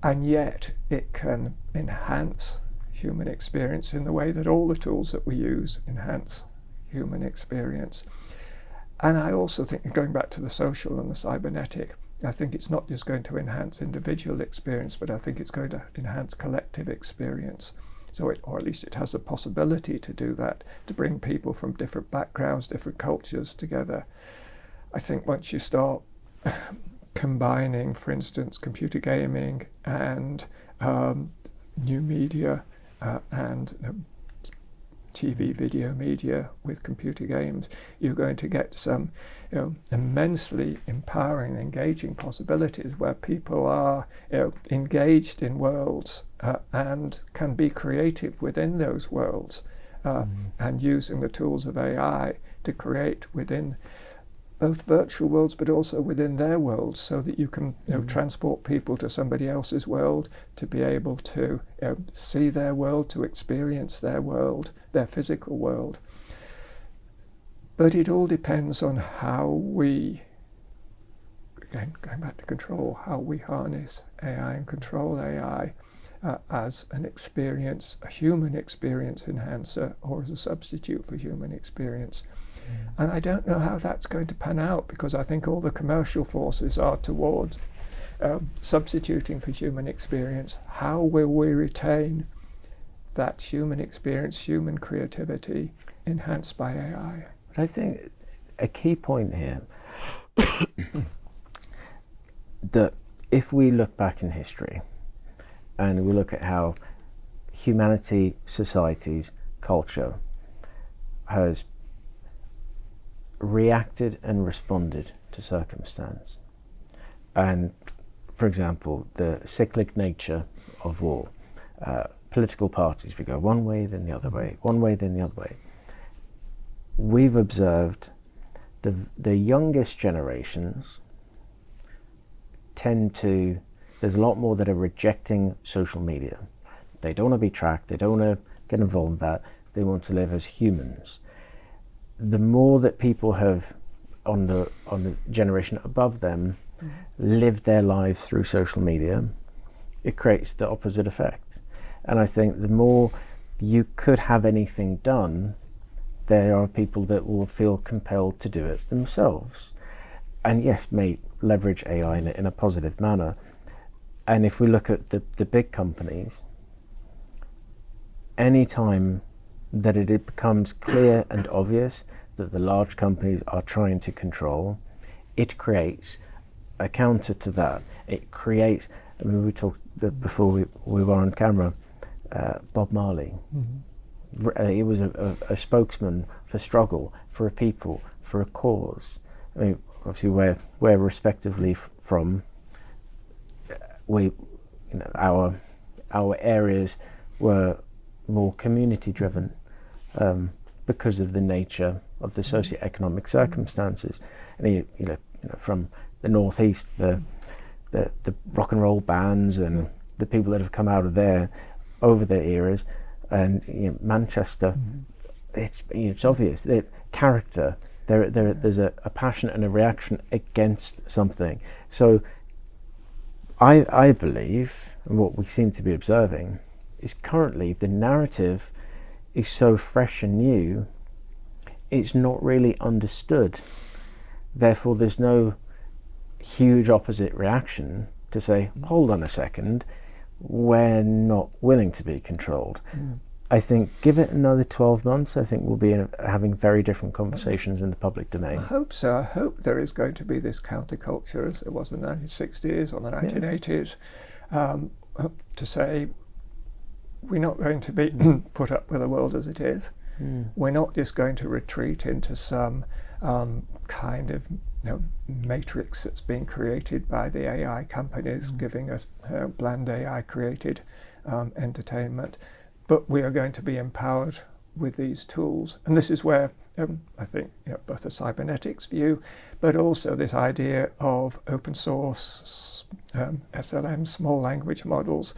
And yet it can enhance human experience in the way that all the tools that we use enhance human experience. And I also think, going back to the social and the cybernetic, I think it's not just going to enhance individual experience, but I think it's going to enhance collective experience. So or at least it has the possibility to do that, to bring people from different backgrounds, different cultures together. I think once you start combining, for instance, computer gaming and new media and TV, video media with computer games, you're going to get some immensely empowering, engaging possibilities where people are engaged in worlds and can be creative within those worlds, and using the tools of AI to create within both virtual worlds but also within their worlds, so that you can transport people to somebody else's world, to be able to see their world, to experience their world, their physical world. But it all depends on how we, again going back to control, how we harness AI and control AI as an experience, a human experience enhancer, or as a substitute for human experience. And I don't know how that's going to pan out, because I think all the commercial forces are towards substituting for human experience. How will we retain that human experience, human creativity enhanced by AI? But I think a key point here that if we look back in history and we look at how humanity, societies, culture has reacted and responded to circumstance, and for example the cyclic nature of war, political parties, we go one way then the other way, one way then the other way. We've observed the youngest generations tend to, there's a lot more that are rejecting social media. They don't want to be tracked, they don't want to get involved in that, they want to live as humans. The more that people have on the generation above them lived their lives through social media, it creates the opposite effect. And I think the more you could have anything done, there are people that will feel compelled to do it themselves. And yes, may leverage AI in a positive manner. And if we look at the big companies, any time that it becomes clear and obvious that the large companies are trying to control, it creates a counter to that. It creates, I mean, we talked before we were on camera, Bob Marley. He was a spokesman for struggle, for a people, for a cause. I mean, obviously we're respectively from, our areas were more community driven because of the nature of the socioeconomic circumstances. And from the northeast, the rock and roll bands and the people that have come out of there over their eras, and Manchester, it's obvious that character, there's a passion and a reaction against something. So I believe, and what we seem to be observing, is currently the narrative is so fresh and new, it's not really understood. Therefore, there's no huge opposite reaction to say, hold on a second, we're not willing to be controlled. I think give it another 12 months, I think we'll be having very different conversations in the public domain. I hope so. I hope there is going to be this counterculture as it was in the 1960s or the 1980s, to say we're not going to be put up with the world as it is. We're not just going to retreat into some kind of matrix that's being created by the AI companies, giving us bland AI created entertainment. But we are going to be empowered with these tools. And this is where I think both the Cybernetics view, but also this idea of open source SLM, small language models,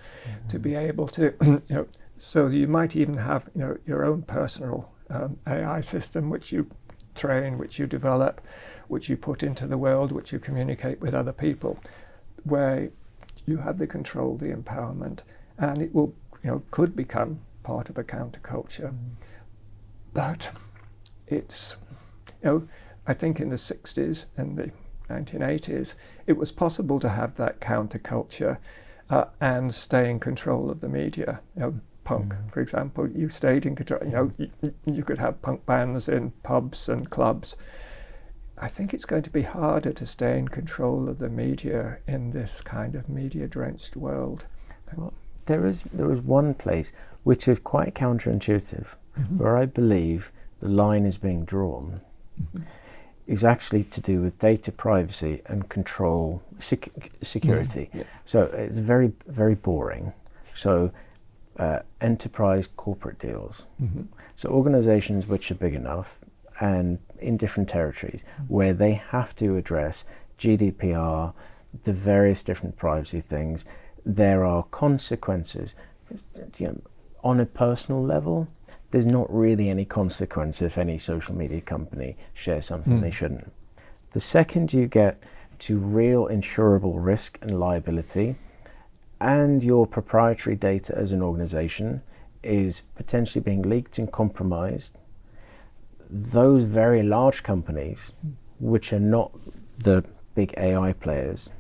to be able to, so you might even have your own personal AI system, which you train, which you develop, which you put into the world, which you communicate with other people, where you have the control, the empowerment, and it will could become part of a counterculture. But it's, I think in the 60s and the 1980s, it was possible to have that counterculture and stay in control of the media. Punk, for example, you stayed in control. You could have punk bands in pubs and clubs. I think it's going to be harder to stay in control of the media in this kind of media-drenched world. Well, there is one place which is quite counterintuitive, where I believe the line is being drawn, is actually to do with data privacy and control security. So it's very, very boring. So enterprise corporate deals. So organizations which are big enough and in different territories where they have to address GDPR, the various different privacy things. There are consequences. On a personal level, there's not really any consequence if any social media company shares something they shouldn't. The second you get to real insurable risk and liability, and your proprietary data as an organization is potentially being leaked and compromised, those very large companies, which are not the big AI players,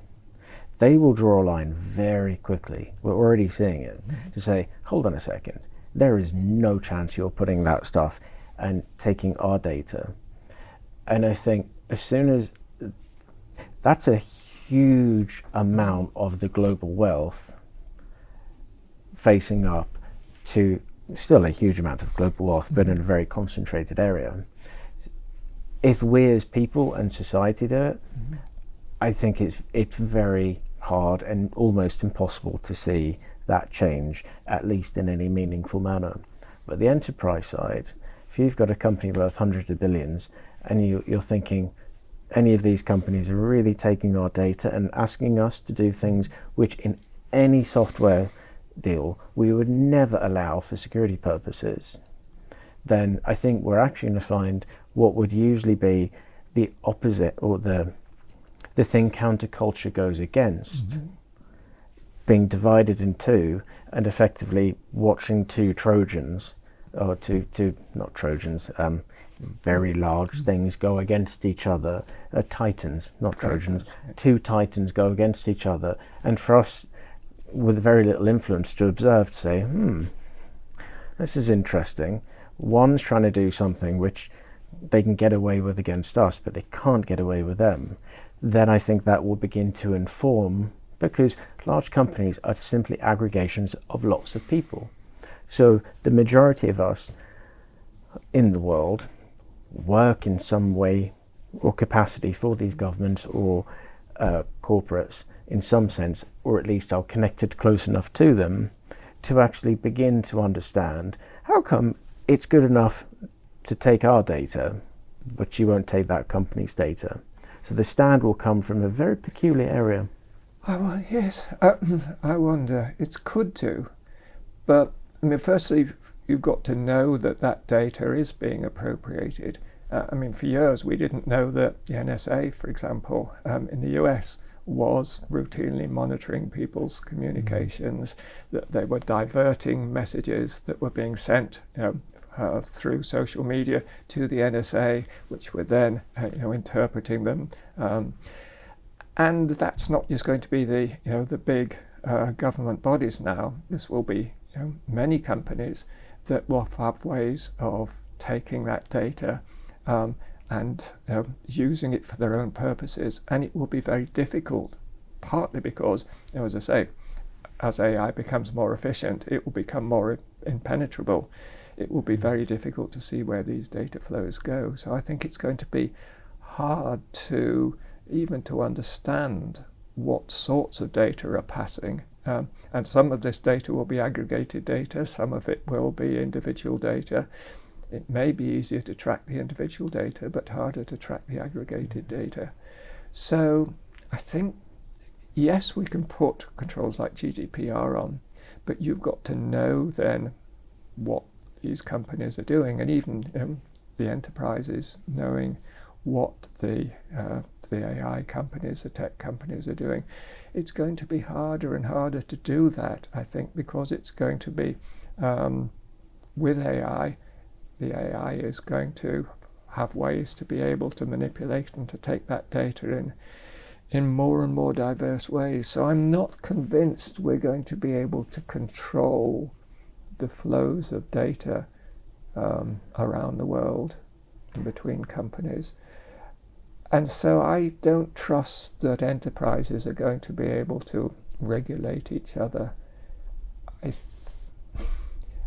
they will draw a line very quickly. We're already seeing it, to say, hold on a second, there is no chance you're putting that stuff and taking our data. And I think as soon as that's a huge amount of the global wealth facing up to still a huge amount of global wealth, but in a very concentrated area. If we as people and society do it, I think it's very hard and almost impossible to see that change, at least in any meaningful manner. But the enterprise side, if you've got a company worth hundreds of billions and you're thinking, any of these companies are really taking our data and asking us to do things which in any software deal we would never allow for security purposes, then I think we're actually going to find what would usually be the opposite, or the thing counterculture goes against, being divided in two and effectively watching two Trojans, or not Trojans, very large things go against each other, Titans, not Trojans, two Titans go against each other, and for us with very little influence to observe, to say, this is interesting. One's trying to do something which they can get away with against us, but they can't get away with them. Then I think that will begin to inform, because large companies are simply aggregations of lots of people. So the majority of us in the world work in some way or capacity for these governments or corporates in some sense, or at least are connected close enough to them to actually begin to understand how come it's good enough to take our data, but you won't take that company's data. So the stand will come from a very peculiar area. Well, yes, I wonder, it could do, but I mean, firstly, you've got to know that that data is being appropriated. I mean, for years we didn't know that the NSA, for example, in the US was routinely monitoring people's communications, that they were diverting messages that were being sent through social media to the NSA, which were then interpreting them. And that's not just going to be the the big government bodies now. This will be many companies that will have ways of taking that data and using it for their own purposes, and it will be very difficult, partly because, as I say, as AI becomes more efficient, it will become more impenetrable. It will be very difficult to see where these data flows go. So I think it's going to be hard to even to understand what sorts of data are passing. And some of this data will be aggregated data, some of it will be individual data. It may be easier to track the individual data, but harder to track the aggregated data. So I think, yes, we can put controls like GDPR on, but you've got to know then what these companies are doing, and even the enterprises knowing what the AI companies, the tech companies are doing. It's going to be harder and harder to do that, I think, because it's going to be, with AI, the AI is going to have ways to be able to manipulate and to take that data in more and more diverse ways. So I'm not convinced we're going to be able to control the flows of data around the world and between companies. And so I don't trust that enterprises are going to be able to regulate each other.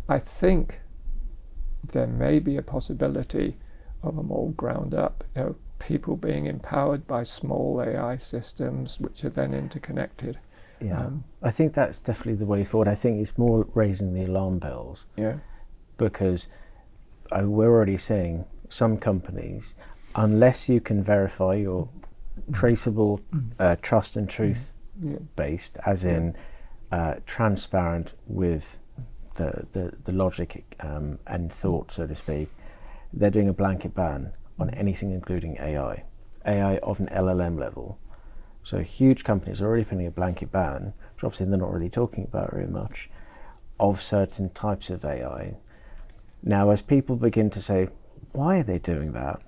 I think there may be a possibility of a more ground up, people being empowered by small AI systems which are then interconnected. Yeah, I think that's definitely the way forward. I think it's more raising the alarm bells. Yeah. Because we're already seeing some companies, unless you can verify your traceable, trust and truth based, as in transparent with the logic and thought, so to speak, they're doing a blanket ban on anything including AI of an LLM level. So huge companies are already putting a blanket ban, which obviously they're not really talking about very much, of certain types of AI. Now, as people begin to say, why are they doing that?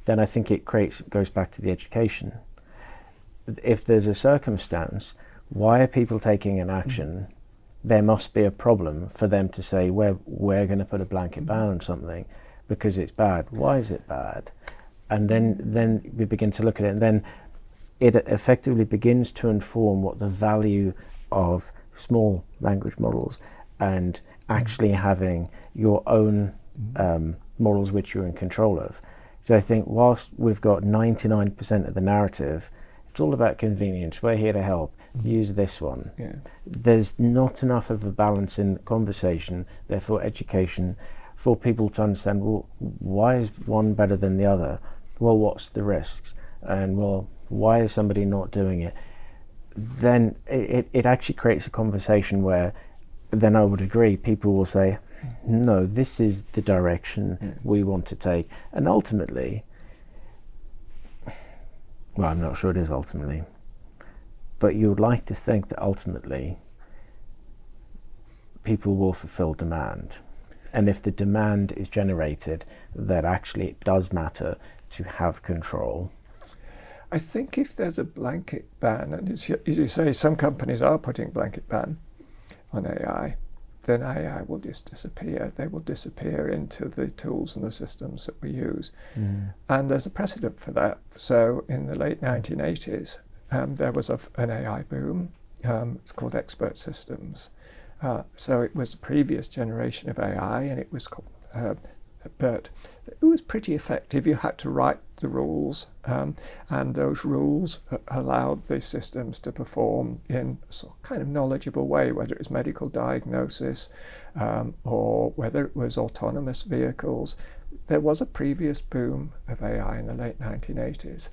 Then I think it goes back to the education. If there's a circumstance, why are people taking an action? There must be a problem for them to say, we're going to put a blanket ban on something because it's bad. Why is it bad? And then we begin to look at it, and then it effectively begins to inform what the value of small language models and actually having your own models which you're in control of. So I think whilst we've got 99% of the narrative, it's all about convenience. We're here to help. Use this one. Yeah. There's not enough of a balance in the conversation, therefore education, for people to understand, well, why is one better than the other? Well, what's the risks? And well, why is somebody not doing it? Then it actually creates a conversation where then I would agree, people will say, no, this is the direction we want to take. And ultimately, well, I'm not sure it is ultimately, but you would like to think that ultimately people will fulfill demand. And if the demand is generated, that actually it does matter to have control. I think if there's a blanket ban, and as you say, some companies are putting blanket ban on AI, then AI will just disappear. They will disappear into the tools and the systems that we use. And there's a precedent for that. So in the late 1980s, there was an AI boom. It's called expert systems. So it was the previous generation of AI, and it was called, but it was pretty effective. You had to write the rules, and those rules allowed the systems to perform in a sort of kind of knowledgeable way, whether it was medical diagnosis or whether it was autonomous vehicles. There was a previous boom of AI in the late 1980s,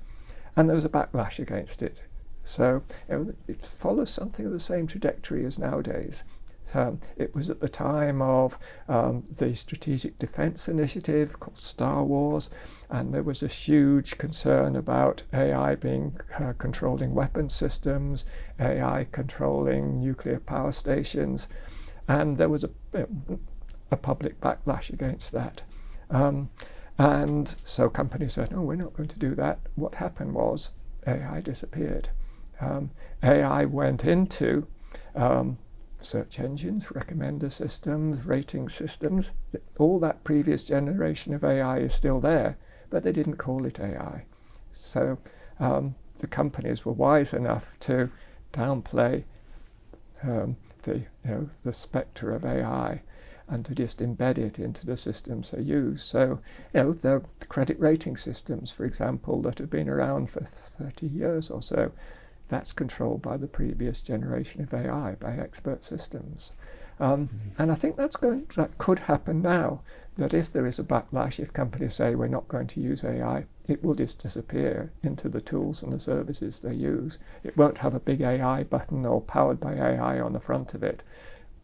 and there was a backlash against it. So it follows something of the same trajectory as nowadays. It was at the time of the Strategic Defense Initiative called Star Wars, and there was a huge concern about AI being controlling weapon systems, AI controlling nuclear power stations, and there was a public backlash against that. And so companies said, no, we're not going to do that. What happened was AI disappeared. AI went into search engines, recommender systems, rating systems. All that previous generation of AI is still there, but they didn't call it AI. So the companies were wise enough to downplay the spectre of AI and to just embed it into the systems they use. So the credit rating systems, for example, that have been around for 30 years or so, that's controlled by the previous generation of AI, by expert systems. And I think that could happen now, that if there is a backlash, if companies say we're not going to use AI, it will just disappear into the tools and the services they use. It won't have a big AI button or powered by AI on the front of it,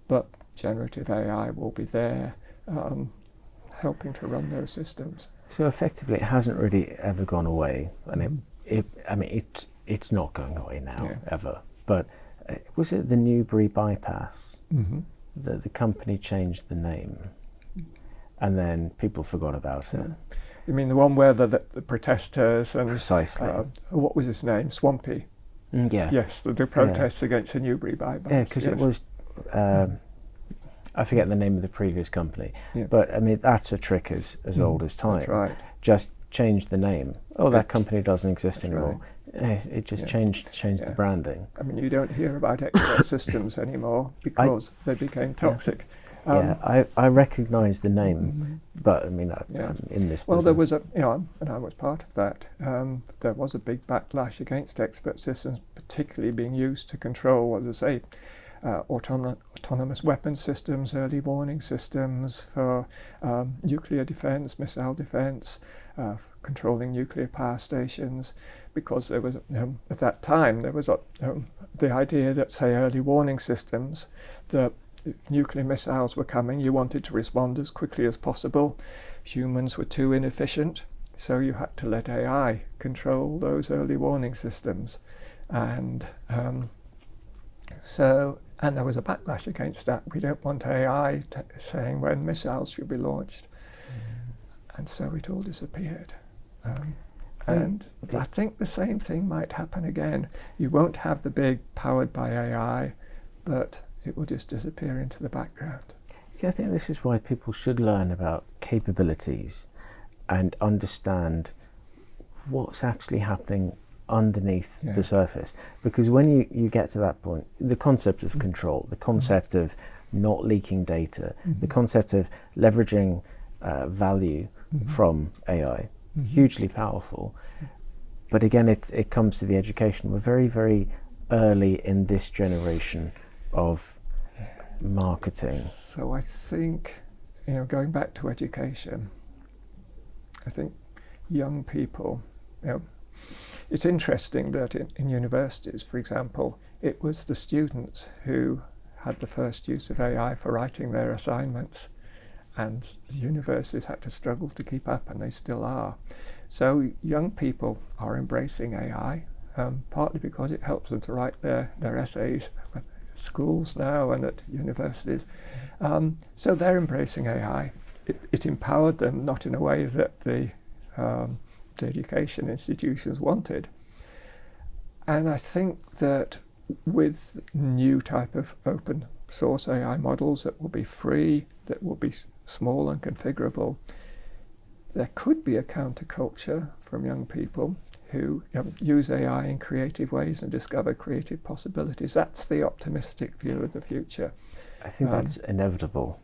but generative AI will be there helping to run those systems. So effectively it hasn't really ever gone away, and it's not going away now, ever. But was it the Newbury bypass? The company changed the name, and then people forgot about it. You mean the one where the protesters and precisely what was his name? Swampy. Yes, the protests against the Newbury bypass. Yeah, because it was. I forget the name of the previous company, but I mean that's a trick as old as time. That's right. Just change the name. That company doesn't exist anymore. Right. It just changed the branding. I mean, you don't hear about expert systems anymore because they became toxic. I recognise the name, but I mean, I'm in this business. Well, there was and I was part of that. There was a big backlash against expert systems, particularly being used to control, as I say, autonomous weapons systems, early warning systems for nuclear defence, missile defence, controlling nuclear power stations, because there was at that time there was the idea that, say, early warning systems, that if nuclear missiles were coming, you wanted to respond as quickly as possible. Humans were too inefficient, so you had to let AI control those early warning systems, and there was a backlash against that. We don't want AI saying when missiles should be launched. And so it all disappeared. And I think the same thing might happen again. You won't have the big powered by AI, but it will just disappear into the background. See, I think this is why people should learn about capabilities and understand what's actually happening underneath the surface, because when you get to that point, the concept of control, the concept of not leaking data, the concept of leveraging value from AI, hugely powerful. But again, it comes to the education. We're very, very early in this generation of marketing. So I think, going back to education, I think young people, it's interesting that in universities, for example, it was the students who had the first use of AI for writing their assignments, and the universities had to struggle to keep up, and they still are. So young people are embracing AI, partly because it helps them to write their essays at schools now and at universities. So they're embracing AI. It empowered them, not in a way that the education institutions wanted. And I think that with new type of open source AI models that will be free, that will be small and configurable, there could be a counterculture from young people who use AI in creative ways and discover creative possibilities. That's the optimistic view of the future. I think that's inevitable.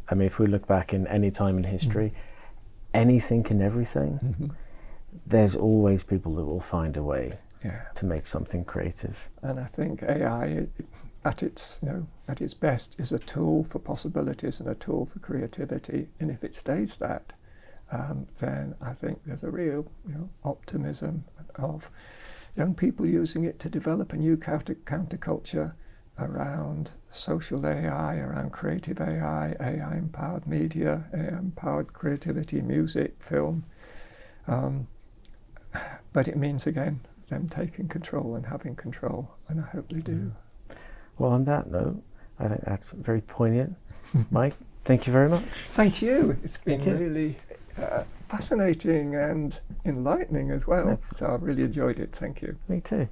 I mean, if we look back in any time in history, anything and everything, there's always people that will find a way to make something creative. And I think AI, at its best, is a tool for possibilities and a tool for creativity. And if it stays that, then I think there's a real optimism of young people using it to develop a new counterculture around social AI, around creative AI, AI-empowered media, AI-empowered creativity, music, film. But it means, again, them taking control and having control, and I hope they do. Well, on that note, I think that's very poignant. Mike, thank you very much. Thank you. It's been really fascinating and enlightening as well. So I've really enjoyed it. Thank you. Me too.